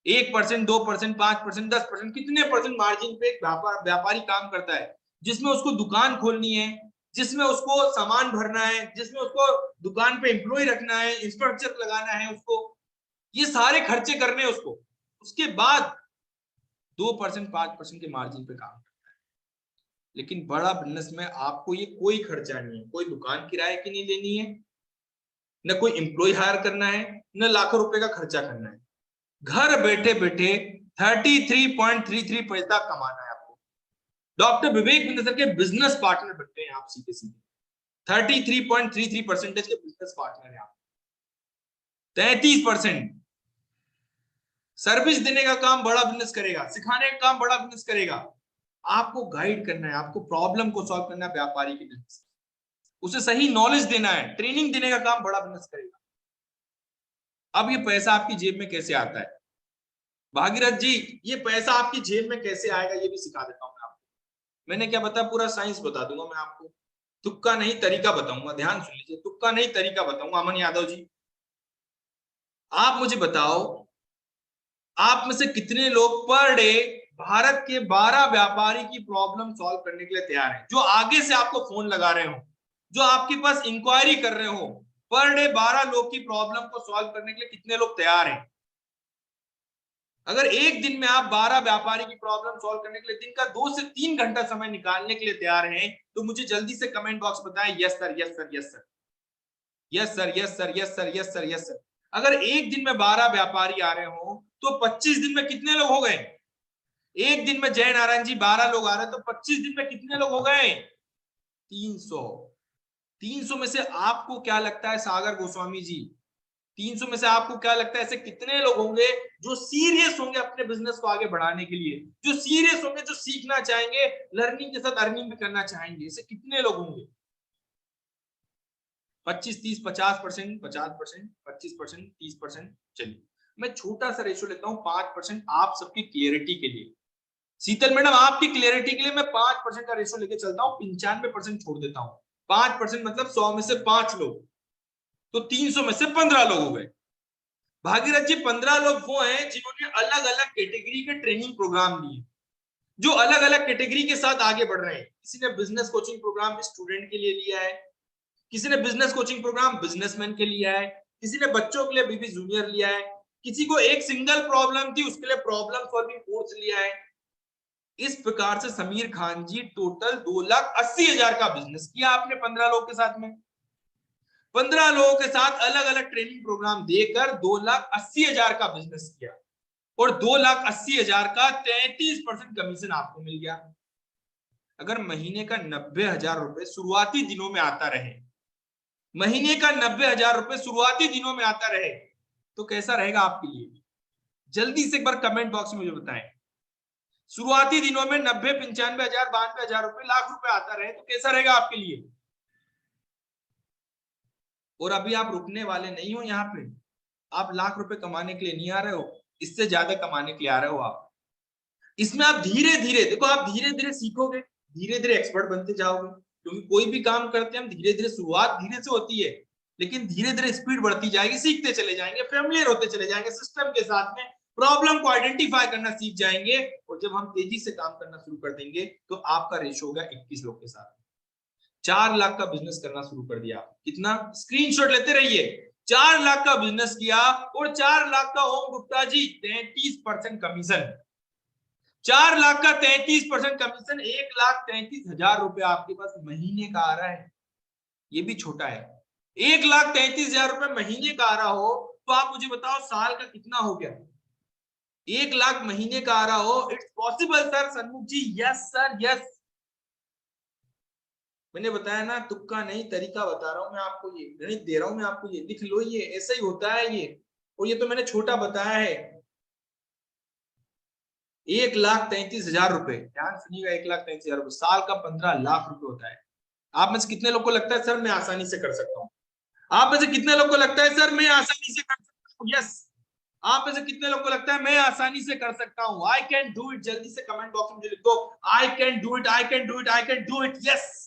1%, 2%, 5%, 10%, कितने परसेंट मार्जिन पे व्यापारी काम करता है? जिसमें उसको दुकान खोलनी है, जिसमें उसको सामान भरना है, जिसमें उसको दुकान पे एम्प्लॉय रखना है, इंफ्रास्ट्रक्चर लगाना है, उसको ये सारे खर्चे करने हैं उसको, उसके बाद 2%, 5% के मार्जिन पे काम करता है। लेकिन बड़ा बिजनेस में आपको ये कोई खर्चा नहीं है, कोई दुकान किराए की नहीं लेनी है, न कोई एम्प्लॉय हायर करना है, न लाखों रुपए का खर्चा करना है। घर बैठे बैठे 33.33 पैसा कमाना है आपको। डॉक्टर विवेक बिंद सर के बिजनेस पार्टनर बनते हैं आप सीधे सीधे। 33.33% के बिजनेस पार्टनर है आप। 33% सर्विस देने का काम बड़ा बिजनेस करेगा, सिखाने का काम बड़ा बिजनेस करेगा। आपको गाइड करना है, आपको प्रॉब्लम को सॉल्व करना है व्यापारी के बिजनेस, उसे सही नॉलेज देना है, ट्रेनिंग देने का काम बड़ा बिजनेस करेगा। अब ये पैसा आपकी जेब में कैसे आता है भागीरथ जी, ये पैसा आपकी जेब में कैसे आएगा ये भी सिखा देता हूं मैं आपको। मैंने क्या बताया, पूरा साइंस बता दूंगा मैं आपको, तुक्का नहीं तरीका बताऊंगा। ध्यान सुन लीजिए, तुक्का नहीं तरीका बताऊंगा। अमन यादव जी, आप मुझे बताओ, आप में से कितने लोग पर डे भारत के 12 व्यापारी की प्रॉब्लम सॉल्व करने के लिए तैयार हैं? जो आगे से आपको फोन लगा रहे हो, जो आपके पास इंक्वायरी कर रहे हो, पर डे 12 लोग की प्रॉब्लम को सॉल्व करने के लिए कितने लोग तैयार हैं? अगर एक दिन में आप 12 व्यापारी की प्रॉब्लम सॉल्व करने के लिए दिन का 2 से 3 घंटा समय निकालने के लिए तैयार हैं, तो मुझे जल्दी से कमेंट बॉक्स बताएं, yes sir, yes sir, yes sir, yes sir, yes sir, yes sir, yes sir, yes sir. अगर एक दिन में 12 व्यापारी आ रहे हो तो 25 दिन में कितने लोग हो गए? एक दिन में जय नारायण जी 12 लोग आ रहे हैं तो 25 दिन में कितने लोग हो गए? 300। 300 में से आपको क्या लगता है सागर गोस्वामी जी, 300 में से आपको क्या लगता है ऐसे कितने लोग होंगे जो सीरियस होंगे अपने बिजनेस को आगे बढ़ाने के लिए, जो सीरियस होंगे, जो सीखना चाहेंगे, लर्निंग के साथ अर्निंग भी करना चाहेंगे? ऐसे कितने लोग होंगे? 25, 30, 50%, 50%, 25%, 30%। चलिए मैं छोटा सा रेशो लेता हूं, 5% आप सबकी क्लियरिटी के लिए। शीतल मैडम, आपकी क्लियरिटी के लिए मैं 5% का रेशो लेके चलता हूं, 95% छोड़ देता हूं। 5% मतलब 100 में से 5 लोग, तो 300 में से 15 लोग हो गए। भागीरथ जी, 15 लोग वो हैं जिन्होंने अलग अलग कैटेगरी के ट्रेनिंग प्रोग्राम लिए, जो अलग अलग कैटेगरी के साथ आगे बढ़ रहे हैं। किसी ने बिजनेस कोचिंग प्रोग्राम स्टूडेंट के लिए लिया है, किसी ने बिजनेस कोचिंग प्रोग्राम बिजनेसमैन के लिया है, किसी ने बच्चों के लिए बीबी जूनियर लिया है, किसी को एक सिंगल प्रॉब्लम थी उसके लिए प्रॉब्लम सॉल्विंग कोर्स लिया है। इस प्रकार से समीर खान जी टोटल 2,80,000 का बिजनेस किया आपने 15 लोग के साथ में। 15 लोगों के साथ अलग अलग ट्रेनिंग प्रोग्राम देकर 2,80,000 का बिजनेस किया और 2,80,000 का 33% कमीशन आपको मिल गया। अगर महीने का 90,000 रुपए शुरुआती दिनों में आता रहे, महीने का 90,000 रुपए शुरुआती दिनों में आता रहे, तो कैसा रहेगा आपके लिए? जल्दी से एक बार कमेंट बॉक्स में मुझे बताएं। शुरुआती दिनों में 90, 95,000, 92,000 रुपए, लाख रुपए आता रहे तो कैसा रहेगा आपके लिए? और अभी आप रुकने वाले नहीं हो यहाँ पे। आप लाख रुपए कमाने के लिए नहीं आ रहे हो, इससे ज्यादा कमाने के लिए आ रहे हो आप। इसमें आप धीरे धीरे देखो, आप धीरे धीरे सीखोगे, धीरे धीरे एक्सपर्ट बनते जाओगे। क्योंकि कोई भी काम करते हैं हम धीरे धीरे, शुरुआत धीरे से होती है, लेकिन धीरे धीरे स्पीड बढ़ती जाएगी, सीखते चले जाएंगे, फेमिलियर होते चले जाएंगे सिस्टम के साथ में, प्रॉब्लम को आइडेंटिफाई करना सीख जाएंगे। और जब हम तेजी से काम करना शुरू कर देंगे तो आपका रेशो होगा 21 लोग के साथ। 4 लाख का बिजनेस करना शुरू कर दिया। कितना? स्क्रीनशॉट लेते रहिए। 4 लाख का बिजनेस किया और 4 लाख का ओम गुप्ता जी 33% कमीशन। 4 लाख का 33% कमीशन, 1,33,000 रुपए आपके पास महीने का आ रहा है। ये भी छोटा है। 1,33,000 रुपए महीने का आ रहा हो तो आप मुझे बताओ साल का कितना हो गया? 1 लाख महीने का आ रहा हो। It's possible sir. सन्मुख जी यस सर, यस। मैंने बताया ना, तुक्का नहीं, तरीका बता रहा हूं मैं आपको, ये गणित दे रहा हूं मैं आपको, ये लिख लो, ये ऐसा ही होता है ये। और ये तो मैंने छोटा बताया है। 1,33,000 रुपए, ध्यान सुनिएगा, 1,33,000 रुपए साल का 15 लाख रुपए होता है। आप में से कितने लोग को लगता है सर मैं आसानी से कर सकता हूँ? आप में से कितने लोग को लगता है सर मैं आसानी से कर सकता हूँ? यस। आप में से कितने लोग को लगता है मैं आसानी से कर सकता हूँ? I can do it. जल्दी से कमेंट बॉक्स में मुझे लिख दो, I can do it, I can do it, I can do it. Yes.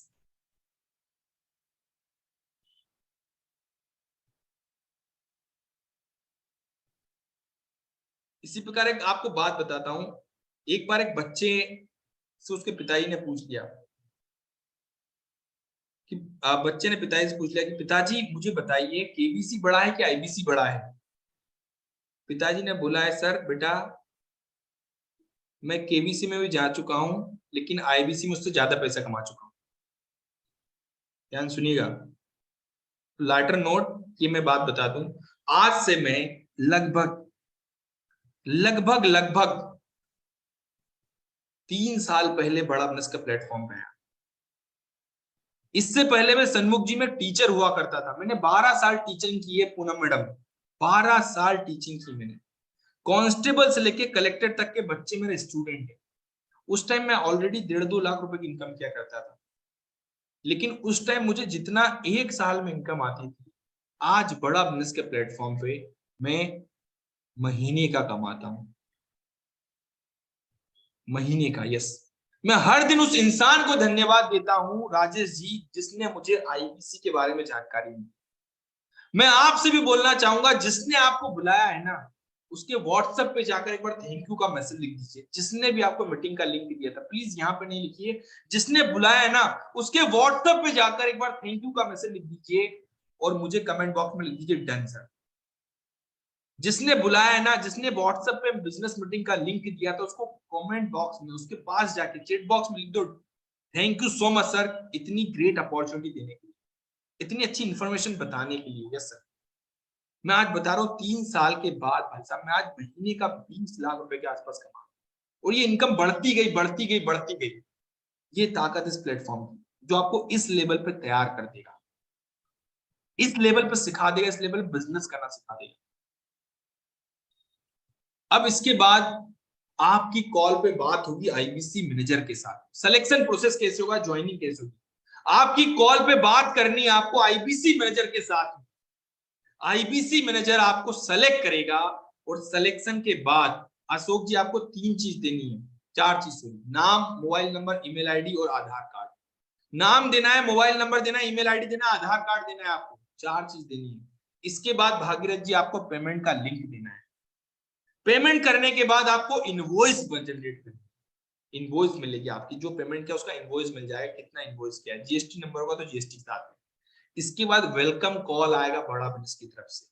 इसी प्रकार एक आपको बात बताता हूं। एक बार एक बच्चे से उसके पिताजी ने पूछ लिया कि बच्चे ने पिताजी से पूछ लिया कि पिताजी मुझे बताइए केबीसी बड़ा है कि आईबीसी बड़ा है? पिताजी ने बोला है सर बेटा, मैं केबीसी में भी जा चुका हूं लेकिन आईबीसी में उससे ज्यादा पैसा कमा चुका हूं। ध्यान सुनिएगा, लाइटर नोट, ये मैं बात बता दूं, आज से मैं लगभग लगभग लगभग 3 साल पहले बड़ा बिजनेस का प्लेटफॉर्म पे आया। इससे पहले मैं सन्मुख जी में टीचर हुआ करता था। मैंने 12 साल टीचिंग की है पूनम मैडम, 12 साल टीचिंग की मैंने। कांस्टेबल से लेके कलेक्टर तक के बच्चे मेरे स्टूडेंट हैं। उस टाइम मैं ऑलरेडी 1.5-2 लाख रुपए की इनकम किया करता था, लेकिन उस टाइम मुझे जितना एक साल में इनकम आती थी, आज बड़ा बिजनेस के प्लेटफॉर्म पे मैं महीने का कमाता हूं। महीने का, यस। मैं हर दिन उस इंसान को धन्यवाद देता हूं, राजेश जी, जिसने मुझे आईबीसी के बारे में जानकारी दी। मैं आपसे भी बोलना चाहूंगा, जिसने आपको बुलाया है ना, उसके व्हाट्सएप पे जाकर एक बार थैंक यू का मैसेज लिख दीजिए। जिसने भी आपको मीटिंग का लिंक दिया था, प्लीज यहाँ पे नहीं लिखिए, जिसने बुलाया है ना उसके व्हाट्सएप पे जाकर एक बार थैंक यू का मैसेज लिख दीजिए और मुझे कमेंट बॉक्स में लिख दीजिए डन सर। जिसने बुलाया है ना, जिसने व्हाट्सएप पे बिजनेस मीटिंग का लिंक दिया था, उसको कमेंट बॉक्स में, उसके पास जाके चैट बॉक्स में लिख दो thank you so much sir, इतनी ग्रेट अपॉर्चुनिटी देने के लिए, इतनी अच्छी इंफॉर्मेशन बताने के लिए। Yes sir. मैं आज बता रहा हूँ 3 साल के बाद भाई साहब मैं आज महीने का 20 लाख रुपए के आसपास कमा रहा हूं। और ये इनकम बढ़ती गई बढ़ती गई बढ़ती गई। ये ताकत इस प्लेटफॉर्म की, जो आपको इस लेवल पे तैयार कर देगा, इस लेवल पे सिखा देगा, इस लेवल पे बिजनेस करना सिखा देगा। अब इसके बाद आपकी कॉल पे बात होगी आईबीसी मैनेजर के साथ। सिलेक्शन प्रोसेस कैसे होगा, ज्वाइनिंग कैसे होगी, आपकी कॉल पे बात करनी है आपको आईबीसी मैनेजर के साथ। आईबीसी मैनेजर आपको सेलेक्ट करेगा और सिलेक्शन के बाद अशोक जी आपको 3 चीज देनी है, 4 चीज देनी, नाम, मोबाइल नंबर, ईमेल आईडी और आधार कार्ड। नाम देना है, मोबाइल नंबर देना है, ईमेल आईडी देना है, आधार कार्ड देना है, आपको 4 चीज देनी है। इसके बाद भागीरथ जी आपको पेमेंट का लिंक देना है। पेमेंट करने के बाद आपको इनवॉइस जनरेट करनी है। इनवॉइस मिलेगी आपकी, जो पेमेंट किया उसका इनवॉइस मिल जाएगा, कितना इनवॉइस किया है, जीएसटी नंबर होगा तो जीएसटी के साथ में। इसके बाद वेलकम कॉल आएगा बड़ा बिजनेस की तरफ से।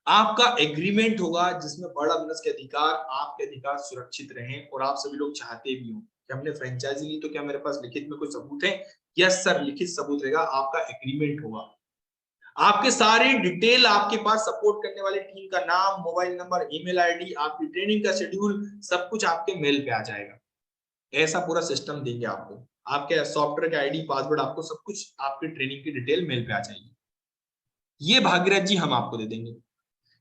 आपका एग्रीमेंट होगा जिसमें बड़ा बिजनेस के अधिकार, आपके अधिकार सुरक्षित रहें और आप सभी लोग चाहते भी हो कि हमने फ्रेंचाइजी ली तो क्या मेरे पास लिखित में कोई सबूत है? यस सर, लिखित सबूत रहेगा, आपका एग्रीमेंट होगा, आपके सारे डिटेल, आपके पास सपोर्ट करने वाली टीम का नाम, मोबाइल नंबर, ईमेल आईडी, आपकी ट्रेनिंग का शेड्यूल, सब कुछ आपके मेल पे आ जाएगा। ऐसा पूरा सिस्टम देंगे आपको, आपके सॉफ्टवेयर का आईडी, पासवर्ड, आपको सब कुछ आपकी ट्रेनिंग की डिटेल मेल पे आ जाएगी। ये भागीरथ जी हम आपको दे देंगे।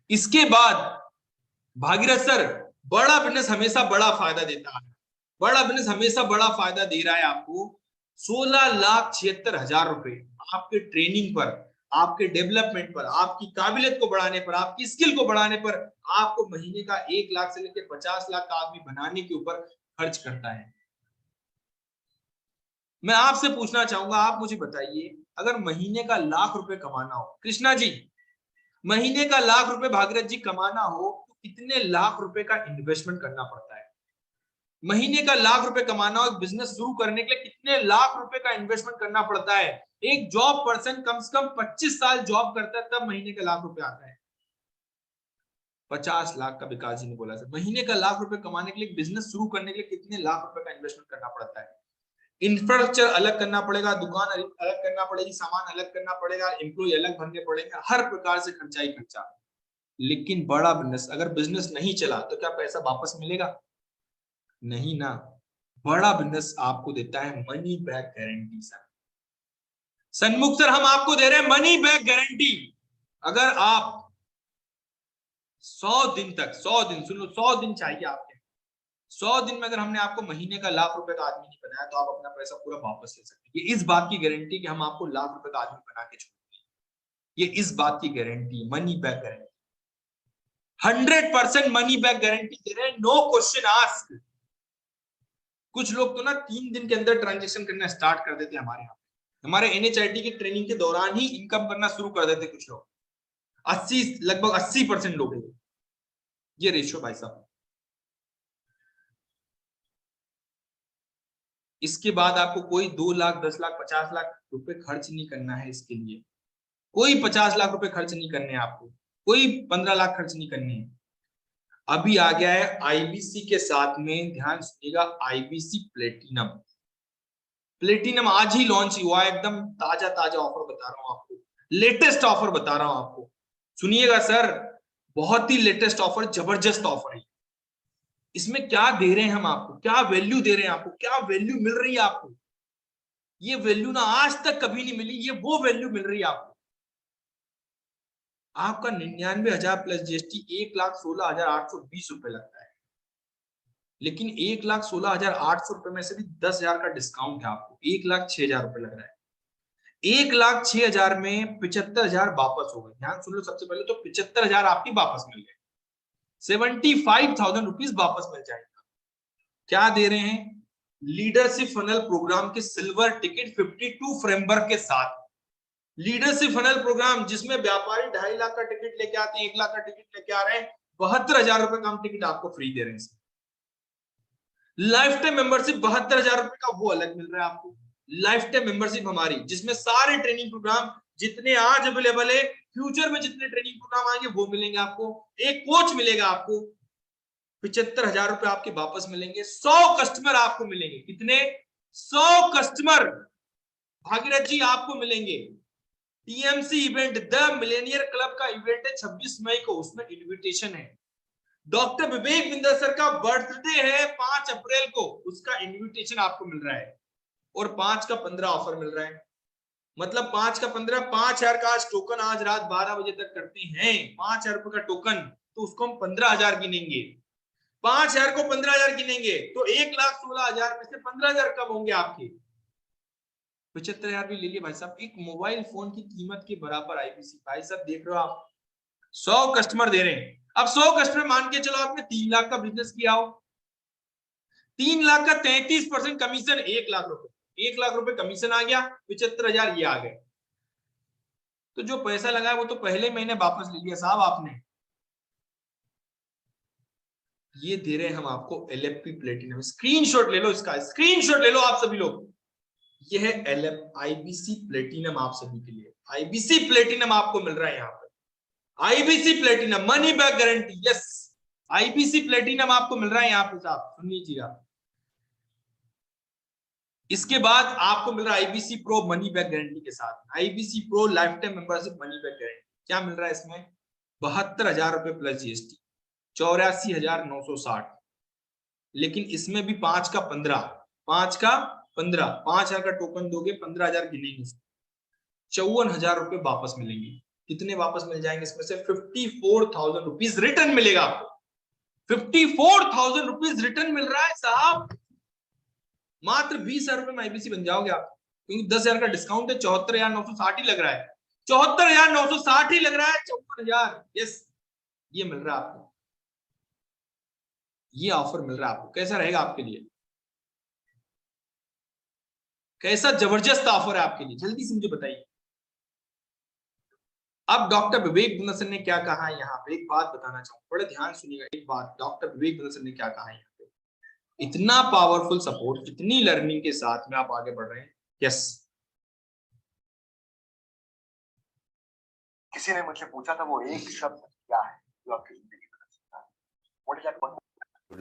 इसके बाद भागीरथ सर, बड़ा बिजनेस हमेशा बड़ा फायदा देता है, बड़ा बिजनेस हमेशा बड़ा फायदा दे रहा है आपको 16,76,000 रुपए आपके ट्रेनिंग पर, आपके डेवलपमेंट पर, आपकी काबिलियत को बढ़ाने पर, आपकी स्किल को बढ़ाने पर आपको महीने का 1 लाख से लेकर 50 लाख का आदमी बनाने के ऊपर खर्च करता है। मैं आपसे पूछना चाहूंगा, आप मुझे बताइए, अगर महीने का 1,00,000 रुपए कमाना हो, कृष्णा जी, महीने का 1,00,000 रुपए भागीरथ जी कमाना हो तो कितने लाख रुपए का इन्वेस्टमेंट करना पड़ता है? महीने का 1,00,000 रुपए कमाना हो, एक बिजनेस शुरू करने के लिए कितने लाख रुपए का इन्वेस्टमेंट करना पड़ता है? एक जॉब पर्सन कम से कम 25 साल जॉब करता है तब महीने का 1,00,000 रुपए आता है। 50 लाख का विकास जी ने बोला सर, महीने का 1,00,000 रुपए कमाने के लिए, बिजनेस शुरू करने के लिए कितने लाख रुपए का इन्वेस्टमेंट करना पड़ता है? इंफ्रास्ट्रक्चर अलग करना पड़ेगा, दुकान अलग करना पड़ेगी, सामान अलग करना पड़ेगा, एम्प्लॉय अलग भरने पड़ेंगे, हर प्रकार से खर्चा ही खर्चा। लेकिन बड़ा बिजनेस, अगर बिजनेस नहीं चला तो क्या पैसा वापस मिलेगा? नहीं ना। बड़ा बिजनेस आपको देता है मनी बैक गारंटी। सर सन्मुख सर, हम आपको दे रहे हैं मनी बैक गारंटी। अगर आप 100 दिन तक, 100 दिन सुन लो, 100 दिन चाहिए आपके, 100 दिन में अगर हमने आपको महीने का 1,00,000 रुपए का आदमी नहीं बनाया तो आप अपना पैसा पूरा वापस ले सकते हैं। ये इस बात की गारंटी कि हम आपको 1,00,000 रुपए का आदमी बना के छोड़ेंगे, ये इस बात की guarantee, money back guarantee, 100% money back guarantee दे रहे हैं, नो क्वेश्चन आस्क। कुछ लोग तो ना 3 दिन के अंदर ट्रांजेक्शन करना स्टार्ट कर देते हैं हमारे यहाँ, हमारे NHIT की ट्रेनिंग के दौरान ही इनकम करना शुरू कर देते कुछ लोग, 80, लगभग 80% लोग हैं ये रेशियो भाई साहब। इसके बाद आपको कोई 2 लाख, 10 लाख, 50 लाख रुपए खर्च नहीं करना है इसके लिए, कोई 50 लाख रुपए खर्च नहीं करने हैं आपको, कोई 15 लाख खर्च नहीं करने हैं। अभी आ गया है IBC के साथ में, ध्यान सुनिएगा, IBC प्लेटिनम। प्लेटिनम आज ही लॉन्च हुआ है, एकदम ताजा ताजा ऑफर बता रहा हूं आपको, लेटेस्ट ऑफर बता रहा हूं आपको, सुनिएगा सर, बहुत ही लेटेस्ट ऑफर, जबरदस्त ऑफर है। इसमें क्या दे रहे हैं हम आपको, क्या वैल्यू दे रहे हैं आपको, क्या वैल्यू मिल रही है आपको? ये वैल्यू ना आज तक कभी नहीं मिली, ये वो वैल्यू मिल रही है आपको। आपका 99,000 प्लस GST 1,16,820 रुपए लगता है, लेकिन 1,16,800 रुपए में से भी 10,000 का डिस्काउंट है, आपको 1,06,000 रुपए लग रहा है। 1,06,000 में 75,000 वापस हो गए। ध्यान सुन लो, सबसे पहले तो 75,000 आपकी वापस मिल गए, 75,000 रुपीज वापस मिल जाएगा। क्या दे रहे हैं? लीडरशिप फनल प्रोग्राम के सिल्वर टिकट 52 फ्रेमवर्क के साथ, लीडरशिप फनल प्रोग्राम जिसमें व्यापारी 2.5 लाख का टिकट लेके आते हैं, 1 लाख का टिकट लेके आ रहे हैं, 72,000 रुपए का हम टिकट आपको फ्री दे रहे हैं। लाइफ टाइम मेंबरशिप 72,000 रुपए का वो अलग मिल रहा है आपको, लाइफ टाइम मेंबरशिप हमारी, जिसमें सारे ट्रेनिंग प्रोग्राम जितने आज अवेलेबल है, फ्यूचर में जितने ट्रेनिंग प्रोग्राम आएंगे वो मिलेंगे आपको, एक कोच मिलेगा आपको, 75,000 रुपए आपके वापस मिलेंगे, 100 कस्टमर आपको मिलेंगे। कितने? 100 कस्टमर भागीरथ जी आपको मिलेंगे। TMC event, the Millionaire club का इवेंट है 26 मई को, उसमें इनविटेशन है। डॉक्टर विवेक बिंदर सर का बर्थडे है 5 अप्रैल को, उसका इनविटेशन आपको मिल रहा है, और 5 का 15 ऑफर मिल रहा है। मतलब 5 का 15, 5,000 का आज टोकन आज रात 12 बजे तक करते हैं, 5,000 रुपए का टोकन, तो उसको हम 15,000 गिनेंगे, 5,000 को 15,000 गिनेंगे तो 1,16,000 में से 15,000 कम होंगे आपके, 75,000 भी ले लिए भाई साहब। एक मोबाइल फोन की कीमत के बराबर IBC भाई साहब, देख रहे हो आप, 100 कस्टमर दे रहे हैं। अब 100 कस्टमर मान के चलो आपने 3 लाख का बिजनेस किया हो, 3 लाख का 33% कमीशन, 1 लाख रुपए, 1 लाख रुपए कमीशन आ गया, 75,000 ये आ गए, तो जो पैसा लगा वो तो पहले महीने वापस ले लिया साहब आपने। ये दे रहे हैं हम आपको LFP प्लेटिनम, स्क्रीनशॉट ले लो इसका, स्क्रीनशॉट ले लो आप सभी लोग, ये है IBC प्लेटिनम आप सभी के लिए, IBC प्लेटिनम आपको मिल रहा है यहाँ पर, IBC platinum money back guarantee, yes IBC platinum आपको मिल रहा है यहाँ पे साहब, सुन लीजिएगा। इसके बाद आपको मिल रहा है IBC pro money back guarantee के साथ, IBC pro life time membership money back guarantee. क्या मिल रहा है इसमें? 72,000 रुपए प्लस जीएसटी, 84,960। लेकिन इसमें भी 5 का 15, 5,000 का टोकन दोगे, 15,000 गिनेंगे, 54,000 रुपए वापस मिलेंगे। कितने वापस मिल जाएंगे इसमें से? 54,000 रुपीज रिटर्न मिलेगा आपको। 54,000 रुपीज रिटर्न मिल रहा है साहब। मात्र 20,000 रुपए में आईबीसी बन जाओगे आप, क्योंकि 10,000 का डिस्काउंट है, 74,960 ही लग रहा है, 74,960 ही लग रहा है, 54,000। यस, ये मिल रहा है आपको, ये ऑफर मिल रहा है आपको। कैसा रहेगा आपके लिए? कैसा जबरदस्त ऑफर है आपके लिए, जल्दी से मुझे बताइए। अब डॉक्टर विवेक बिंदल सर ने क्या कहा है यहाँ पे, एक बात बताना चाहूंगा, बड़े ध्यान सुनिएगा एक बात। डॉक्टर विवेक बिंदल सर ने क्या कहा है यहाँ पे, इतना पावरफुल सपोर्ट, इतनी लर्निंग के साथ में आप आगे बढ़ रहे हैं। यस, किसी ने मुझसे पूछा था वो एक शब्द क्या है जो आपकी जिंदगी बदल सकता है? What is that one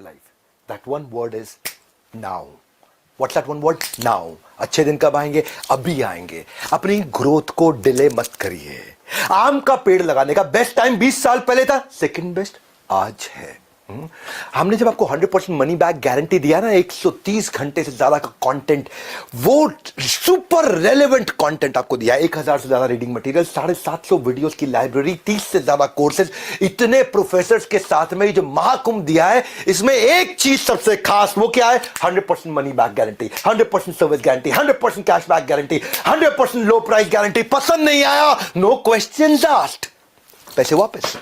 life? That one word is now. What's that one word? Now. अच्छे दिन कब आएंगे? अभी आएंगे। अपनी ग्रोथ को डिले मत करिए। आम का पेड़ लगाने का बेस्ट टाइम 20 साल पहले था, सेकंड बेस्ट आज है। हमने जब आपको 100% मनी बैक गारंटी दिया ना, 130 घंटे से ज्यादा का कंटेंट, वो सुपर रेलेवेंट कंटेंट आपको दिया, 1000 से ज्यादा रीडिंग मटेरियल, 750 वीडियोस की लाइब्रेरी, 30 से ज्यादा कोर्सेज, इतने प्रोफेसर्स के साथ में जो महाकुंभ दिया है, इसमें एक चीज सबसे खास, वो क्या है? 100% money back guarantee, 100% service guarantee, 100% cash back guarantee, 100% लो प्राइस गारंटी। पसंद नहीं आया, नो क्वेश्चंस आस्क्ड, पैसे वापस।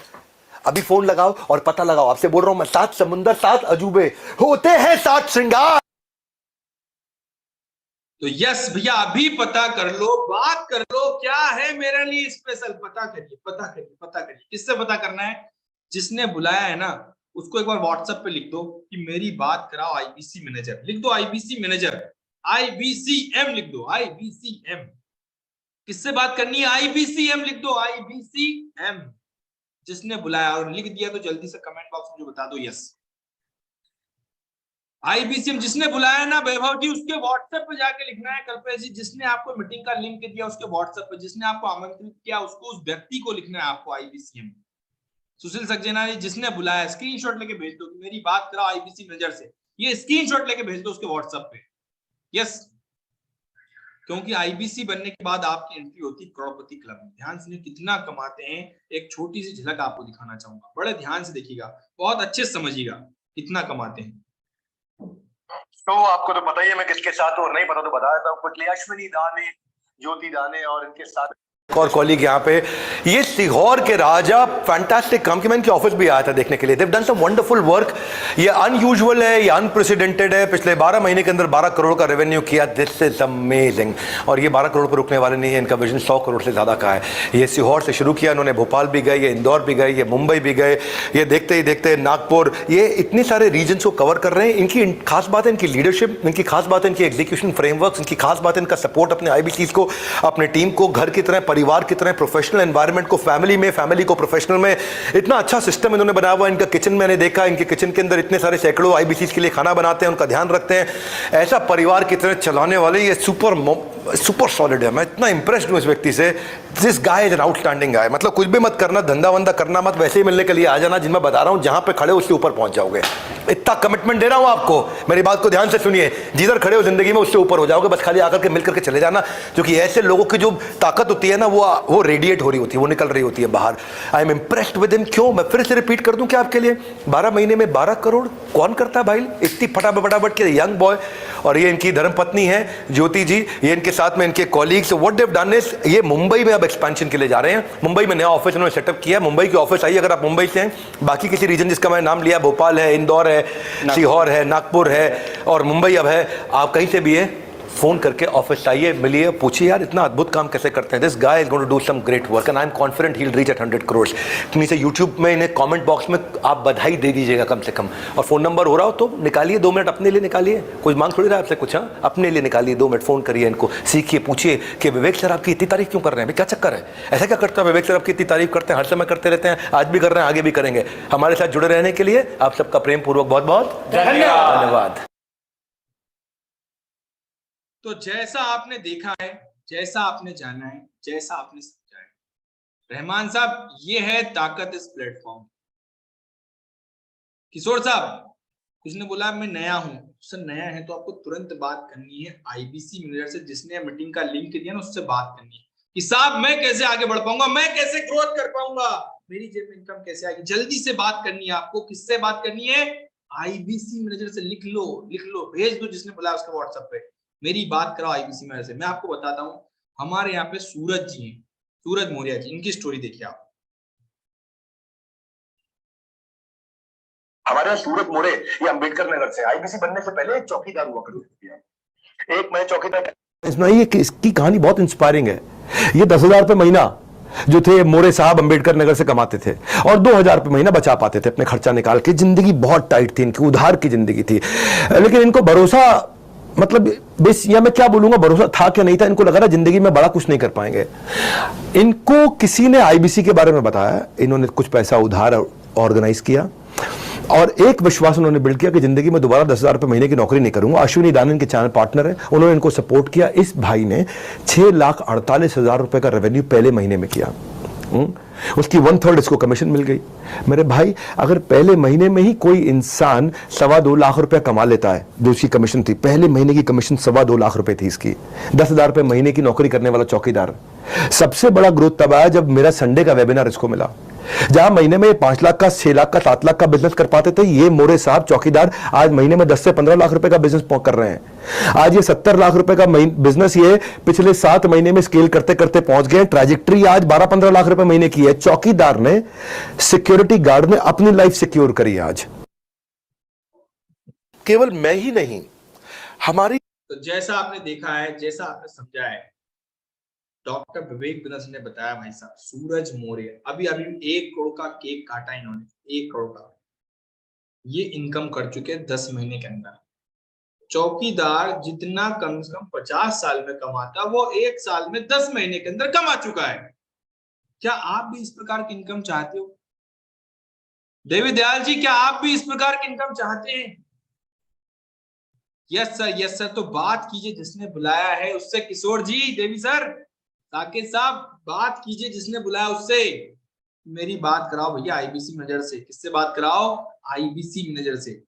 अभी फोन लगाओ और पता लगाओ, आपसे बोल रहा हूं मैं, 7 समुंदर 7 अजूबे होते हैं 7 श्रृंगार। तो यस भैया, अभी पता कर लो, बात कर लो, क्या है मेरे लिए स्पेशल, पता करिए, पता करिए, पता करिए। किससे पता करना है? जिसने बुलाया है ना, उसको एक बार व्हाट्सएप पे लिख दो कि मेरी बात कराओ आईबीसी मैनेजर, लिख दो आईबीसी मैनेजर, IBCM लिख दो, IBCM। किससे बात करनी है? IBCM लिख दो, IBCM। जिसने बुलाया और लिख दिया तो जल्दी से कमेंट बॉक्स में मुझे बता दो यस। IBCM जिसने बुलाया ना वैभव जी, उसके व्हाट्सएप पे जाके लिखना है। कल्पेश जी, जिसने आपको मीटिंग का लिंक दिया उसके व्हाट्सएप पे, जिसने आपको आमंत्रित किया उसको, उस व्यक्ति को लिखना है आपको IBCM। सुशील सक्सेना जी, जिसने बुलाया स्क्रीनशॉट लेके भेज दो कि मेरी बात कराओ आईबीसी मैनेजर से, ये स्क्रीनशॉट लेके भेज दो उसके व्हाट्सएप पे, यस। क्योंकि आईबीसी बनने के बाद आपकी एंट्री होती है करोड़पति क्लब में। ध्यान से कितना कमाते हैं, एक छोटी सी झलक आपको दिखाना चाहूंगा, बड़े ध्यान से देखिएगा, बहुत अच्छे से समझिएगा कितना कमाते हैं। तो आपको तो पता ही है मैं किसके साथ, और नहीं पता तो बता देता हूँ quickly। अश्विनी दाने, ज्योति दाने और इनके साथ और कॉलीग यहाँ पे, ये सीहोर के राजा फैंटास्टिक काम की, मैं इनके ऑफिस भी आया था देखने के लिए। They've done some wonderful work. ये अनयूजुअल है, ये अनप्रेसिडेंटेड है। पिछले 12 महीने के अंदर 12 करोड़ का रेवेन्यू किया, दिस इज अमेजिंग। और ये 12 करोड़ पर रुकने वाले नहीं है, इनका विजन 100 करोड़ से ज्यादा का है। ये सीहोर से शुरू किया इन्होंने, भोपाल भी गए, ये इंदौर भी गए, ये मुंबई भी गए, ये देखते ही देखते नागपुर, ये इतने सारे रीजन को कवर कर रहे हैं। इनकी खास बात है इनकी लीडरशिप, इनकी खास बात है इनकी एग्जीक्यूशन फ्रेमवर्क, इनकी खास बात है इनका सपोर्ट अपने आईबीसीज को, अपने टीम को घर की तरह, परिवार की तरह, प्रोफेशनल एनवायरनमेंट को फैमिली में, फैमिली को प्रोफेशनल में। इतना अच्छा सिस्टम इन्होंने बनाया हुआ। इनका किचन मैंने देखा, इनके किचन के अंदर इतने सारे सैकड़ों आईबीसीज के लिए खाना बनाते हैं, उनका ध्यान रखते हैं। ऐसा परिवार की तरह चलाने वाले ये सुपर सॉलिड है। मैं इतना इंप्रेस्ड हूं इस व्यक्ति से। This guy is an outstanding guy. मतलब कुछ भी मत करना, धंधा वंदा करना मत, वैसे ही मिलने के लिए आ जाना। जिन मैं बता रहा हूं, जहां पे खड़े उससे ऊपर पहुंच जाओगे। इतना कमिटमेंट दे रहा हूं आपको, मेरी बात को ध्यान से सुनिए। जिधर खड़े हो जिंदगी में उससे ऊपर हो जाओगे, बस खाली आकर के मिल करके चले जाना। क्योंकि ऐसे लोगों की जो ताकत होती है ना, वो रेडिएट हो रही होती है, वो निकल रही होती है बाहर। I am impressed with him. क्यों? मैं फिर से रिपीट कर दूं क्या आपके लिए, 12 महीने में 12 करोड़ कौन करता है भाई? इतनी फटाफट के यंग बॉय। और ये इनकी धर्मपत्नी है ज्योति जी, ये इनके साथ में इनके colleagues. What they have done is, ये मुंबई में अब एक्सपेंशन के लिए जा रहे हैं। मुंबई में नया ऑफिस उन्होंने सेटअप किया। मुंबई की ऑफिस आई, अगर आप मुंबई से हैं, बाकी किसी रीजन जिसका मैं नाम लिया, भोपाल है, इंदौर है, सीहोर है, नागपुर है और मुंबई अब है। आप कहीं से भी है, फोन करके ऑफिस आइए, मिलिए, पूछिए यार इतना अद्भुत काम कैसे करते हैं, this guy is going to do some great work and I am confident he will reach at 100 crore. नीचे यूट्यूब में इन्हें कमेंट बॉक्स में आप बधाई दे दीजिएगा कम से कम, और फोन नंबर हो रहा हो तो निकालिए 2 मिनट अपने लिए निकालिए, कोई मांग थोड़ी रहा है आपसे कुछ, हाँ अपने लिए निकालिए 2 मिनट, फोन करिए इनको, सीखिए, पूछिए कि विवेक सर आपकी इतनी तारीफ क्यों कर रहे हैं, क्या चक्कर है, ऐसा क्या करता है विवेक सर आपकी इतनी तारीफ करते हैं, हर समय करते रहते हैं, आज भी कर रहे हैं आगे भी करेंगे। हमारे साथ जुड़े रहने के लिए आप सबका प्रेम पूर्वक बहुत बहुत धन्यवाद। तो जैसा आपने देखा है, जैसा आपने जाना है, जैसा आपने समझा है, रहमान साहब ये है ताकत इस प्लेटफॉर्म। किशोर साहब कुछ ने बोला मैं नया हूं, सर नया है तो आपको तुरंत बात करनी है आईबीसी मैनेजर से, जिसने मीटिंग का लिंक दिया ना उससे बात करनी है कि साहब मैं कैसे आगे बढ़ पाऊंगा, मैं कैसे ग्रोथ कर पाऊंगा, मेरी जेब में इनकम कैसे आएगी। जल्दी से बात करनी है आपको, किससे बात करनी है, आईबीसी मैनेजर से। लिख लो, भेज दो जिसने बोला उसका व्हाट्सएप पे, मेरी बात कराओ आईबीसी मैनेजर से। मैं आपको बताता हूँ, हमारे यहाँ पे सूरज जी हैं, सूरज मौर्य जी, इनकी स्टोरी देखिए आप। हमारे यहाँ सूरज मोरे ये अंबेडकर नगर से आईबीसी बनने से पहले एक चौकीदार हुआ करती थी। एक मैं चौकीदार सुनाइए कि इसकी कहानी बहुत इंस्पायरिंग है। ये 10,000 रुपए महीना जो थे मोरे साहब अंबेडकर नगर से कमाते थे और 2,000 रुपए महीना बचा पाते थे अपने खर्चा निकाल के। जिंदगी बहुत टाइट थी इनकी, उधार की जिंदगी थी, लेकिन इनको भरोसा, मतलब बेस या मैं क्या बोलूंगा, भरोसा था क्या नहीं था, इनको लगा ना जिंदगी में बड़ा कुछ नहीं कर पाएंगे। इनको किसी ने आईबीसी के बारे में बताया, इन्होंने कुछ पैसा उधार ऑर्गेनाइज किया और एक विश्वास उन्होंने बिल्ड किया कि जिंदगी में दोबारा 10,000 रुपए महीने की नौकरी नहीं करूंगा। अश्विनी दानन के चैनल पार्टनर है, उन्होंने इनको सपोर्ट किया। इस भाई ने 6,48,000 रुपए का रेवेन्यू पहले महीने में किया। उसकी 1/3 इसको कमीशन मिल गई। मेरे भाई, अगर पहले महीने में ही कोई इंसान 2.25 लाख रुपए कमा लेता है, जो उसकी कमीशन थी, पहले महीने की कमीशन 2.25 लाख रुपए थी इसकी, 10,000 रुपए महीने की नौकरी करने वाला चौकीदार। सबसे बड़ा ग्रोथ तब आया जब मेरा संडे का वेबिनार इसको मिला, जहां महीने में 5 लाख का, 6 लाख का, 7 लाख का बिजनेस कर पाते थे, ये मोरे साहब चौकीदार आज महीने में 10 से 15 लाख रुपए का बिजनेस कर रहे हैं। आज ये 70 लाख रुपए का बिजनेस ये पिछले 7 महीने में स्केल करते करते पहुंच गए। ट्रैजेक्टरी आज 12-15 लाख रुपए महीने की है। चौकीदार ने, सिक्योरिटी गार्ड ने अपनी लाइफ सिक्योर करी आज। केवल मैं ही नहीं, हमारी, तो जैसा आपने देखा है, जैसा आपने समझा है, डॉक्टर विवेक बिनस ने बताया भाई साहब, सूरज मौर्य अभी 1 करोड़ का केक काटा इन्होंने, 1 करोड़ का ये इनकम कर चुके 10 महीने के अंदर। चौकीदार जितना कम से कम 50 साल में कमाता, वो 1 साल में 10 महीने के अंदर कमा चुका है। क्या आप भी इस प्रकार की इनकम चाहते हो? देवी दयाल जी, क्या आप भी इस प्रकार की इनकम चाहते हैं? यस सर, तो बात कीजिए जिसने बुलाया है उससे। किशोर जी, देवी सर, साकेत साहब, बात कीजिए जिसने बुलाया उससे। मेरी बात कराओ भैया आईबीसी मैनेजर से। किससे बात कराओ? आईबीसी मैनेजर से।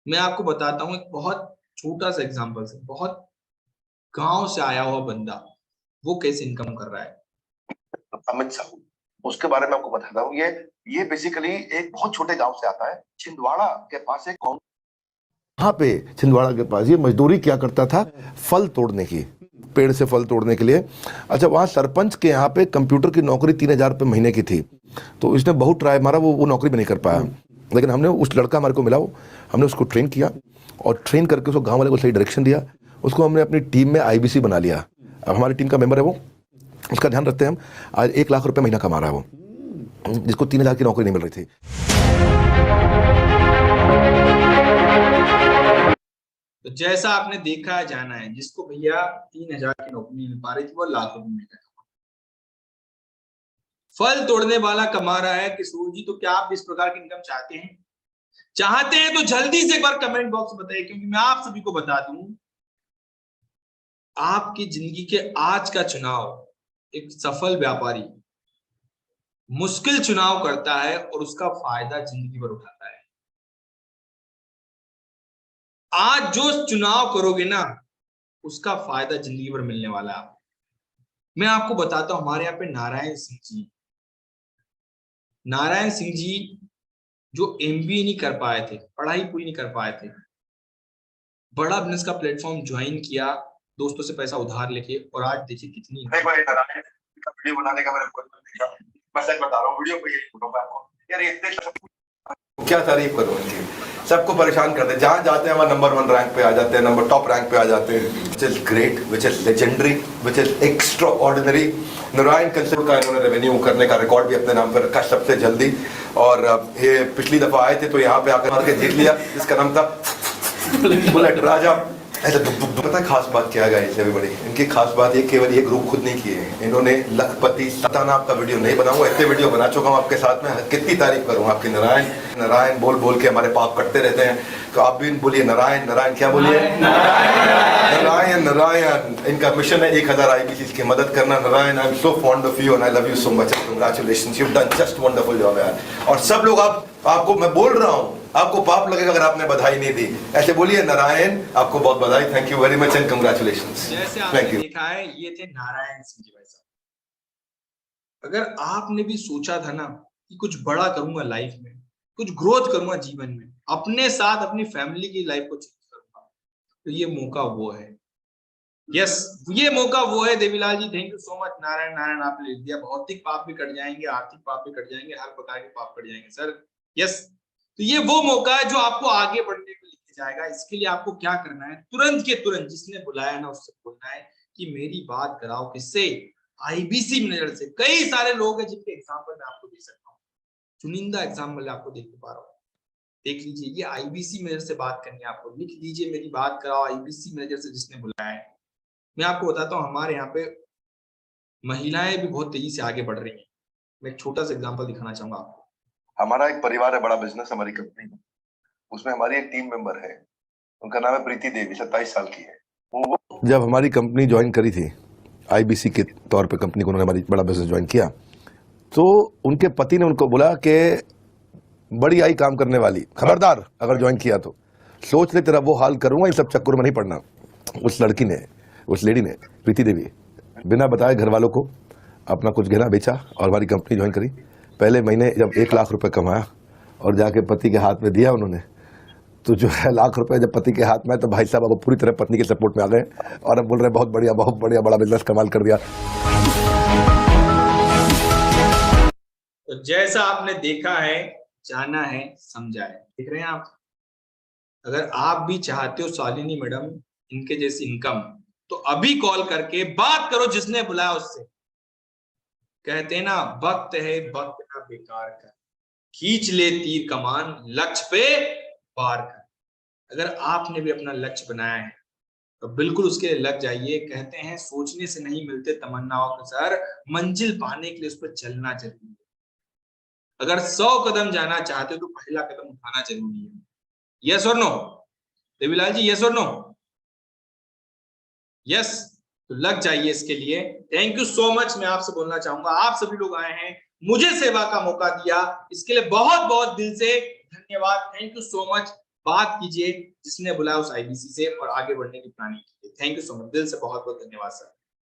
मैं आपको बताता हूँ एक बहुत छोटा सा एग्जांपल से, बहुत गांव से आया हुआ बंदा, वो कैसे इनकम कर रहा है। अमित साहू, उसके बारे में आपको बताता हूँ। ये बेसिकली एक बहुत छोटे गांव से आता है, छिंदवाड़ा के पास एक गांव। यहाँ पे छिंदवाड़ा के पास ये मजदूरी क्या करता था, फल तोड़ने की, पेड़ से फल तोड़ने के लिए। अच्छा, वहाँ सरपंच के यहाँ पे कंप्यूटर की नौकरी 3,000 रुपये महीने की थी, तो इसने बहुत ट्राई मारा, वो नौकरी भी नहीं कर पाया। लेकिन हमने उस लड़का हमारे को मिला, हमने उसको ट्रेन किया और ट्रेन करके उसको गांव वाले को सही डायरेक्शन दिया। उसको हमने अपनी टीम में आईबीसी बना लिया। अब हमारी टीम का मेंबर है वो, उसका ध्यान रखते हैं हम। आज 1 लाख रुपये महीना कमा रहा है वो, जिसको 3,000 की नौकरी नहीं मिल रही थी। तो जैसा आपने देखा है, जाना है, जिसको भैया 3,000 की नौकरी नहीं मिल पा रही थी, वो लाख रुपए में फल तोड़ने वाला कमा रहा है। किशोर जी, तो क्या आप इस प्रकार की इनकम चाहते हैं? चाहते हैं तो जल्दी से एक बार कमेंट बॉक्स में बताइए, क्योंकि मैं आप सभी को बता दूं, आपकी जिंदगी के आज का चुनाव एक सफल व्यापारी मुश्किल चुनाव करता है और उसका फायदा जिंदगी भर उठाता है। आज जो चुनाव करोगे ना, उसका फायदा जिंदगी भर मिलने वाला है। मैं आपको बताता हूं, हमारे यहाँ पे नारायण सिंह जी जो एमबीए नहीं कर पाए थे, पढ़ाई पूरी नहीं कर पाए थे, बड़ा बिजनेस का प्लेटफॉर्म ज्वाइन किया, दोस्तों से पैसा उधार लेके, और आज देखिए कितनी वीडियो बनाने का मैंने मैं सच बता रहा हूँ, वीडियो पे आपको यार इतने क्या तारीफ करूँ। सबको परेशान करते हैं, जहां जाते हैं वहां नंबर 1 रैंक पे आ जाते हैं, नंबर टॉप रैंक पे आ जाते हैं, which is great, which is legendary, which is extra ordinary. Narayan consult का इन्होंने रेवेन्यू करने का रिकॉर्ड भी अपने नाम पर रखा सबसे जल्दी, और ये पिछली दफा आए थे तो यहाँ पे आकर मार के जीत लिया, जिसका नाम था बुलेट राजा। ऐसा पता है खास बात क्या गाइस एवरीबॉडी, इनकी खास बात ये केवल ये ग्रुप खुद नहीं किए हैं, इन्होंने लखपति सताना आपका वीडियो नहीं बनाऊंगा, इतने वीडियो बना चुका हूँ आपके साथ में, कितनी तारीफ करूँ आपकी। नारायण नारायण बोल बोल के हमारे पाप कटते रहते हैं, तो आप भी बोलिए नारायण नारायण, क्या बोलिए नारायण नारायण। इनका मिशन है 1000 IBCs की मदद करना। Narayan, I am so fond of you and I love you so much, congratulations, you done just wonderful job यार। और सब लोग आपको मैं बोल रहा हूँ, आपको पाप लगेगा अगर आपने बधाई नहीं दी, ऐसे बोलिए नारायण, आपको बहुत बधाई, thank you very much and congratulations. जैसे आपने देखा है ये थे नारायण सिंह जी भाई साहब। अगर आपने भी सोचा था ना कि कुछ बड़ा करूंगा लाइफ में, कुछ ग्रोथ करूंगा जीवन में, अपने साथ अपनी फैमिली की लाइफ को चेंज करूंगा, तो ये मौका वो है। यस, ये मौका वो है। Devilal ji thank you so much. Narayan Narayan आपने लिख दिया, भौतिक पाप भी कट जाएंगे, आर्थिक पाप भी कट जाएंगे, हर प्रकार के पाप कट जाएंगे सर। यस, तो ये वो मौका है जो आपको आगे बढ़ने को लेके जाएगा। इसके लिए आपको क्या करना है, तुरंत के तुरंत जिसने बुलाया ना उससे बोलना है कि मेरी बात कराओ किससे, IBC मैनेजर से। कई सारे लोग हैं जिनके एग्जाम्पल मैं आपको दे सकता हूँ, चुनिंदा एग्जाम्पल आपको देख पा रहा हूँ। देख लीजिए, ये IBC मैनेजर से बात करनी है आपको, लिख लीजिए मेरी बात कराओ IBC मैनेजर से जिसने बुलाया है। मैं आपको बताता हूँ, हमारे यहाँ पे महिलाएं भी बहुत तेजी से आगे बढ़ रही हैं। मैं एक छोटा सा एग्जाम्पल दिखाना चाहूंगा आपको। हमारा एक परिवार है, बड़ा बिजनेस हमारी कंपनी में, उसमें हमारी एक टीम मेंबर है, उनका नाम है प्रीति देवी, 27 साल की है वो। जब हमारी कंपनी ज्वाइन करी थी IBC के तौर पे, कंपनी को उन्होंने हमारी बड़ा बिजनेस ज्वाइन किया, तो उनके पति ने उनको बोला कि बड़ी आई काम करने वाली, खबरदार अगर ज्वाइन किया तो सोच ले तेरा वो हाल करूंगा, इन सब चक्कर में नहीं पड़ना। उस लड़की ने, उस लेडी ने, प्रीति देवी, बिना बताए घर वालों को अपना कुछ गहना बेचा और हमारी कंपनी ज्वाइन करी। पहले महीने जब 1 लाख रुपए कमाया और जाके पति के हाथ में दिया उन्होंने, तो जो है लाख रुपए जब पति के हाथ में, तो भाई साहब अब पूरी तरह पत्नी के सपोर्ट में आ गए और अब बोल रहे बहुत बढ़िया बड़ा बिजनेस कमाल कर दिया। तो जैसा आपने देखा है, जाना है, समझा है, देख रहे हैं आप। अगर आप भी चाहते हो शालिनी मैडम इनके जैसी इनकम, तो अभी कॉल करके बात करो जिसने बुलाया उससे। कहते ना वक्त है वक्त का बेकार कर, खींच ले तीर कमान, लक्ष्य पे पार कर। अगर आपने भी अपना लक्ष्य बनाया है तो बिल्कुल उसके लिए लग जाइए। कहते हैं सोचने से नहीं मिलते तमन्नाओं के सर, मंजिल पाने के लिए उस पर चलना जरूरी है। अगर 100 कदम जाना चाहते हो तो पहला कदम उठाना जरूरी है। यस और नो देवीलाल जी, यस और नो? यस, तो लग जाइए इसके लिए। Thank you so much. मैं आपसे बोलना चाहूंगा, आप सभी लोग आए हैं, मुझे सेवा का मौका दिया, इसके लिए बहुत बहुत दिल से धन्यवाद। Thank you so much. बात कीजिए जिसने बुलाया उस IBC से और आगे बढ़ने की प्लानिंग कीजिए। थैंक यू सो मच, दिल से बहुत बहुत धन्यवाद सर।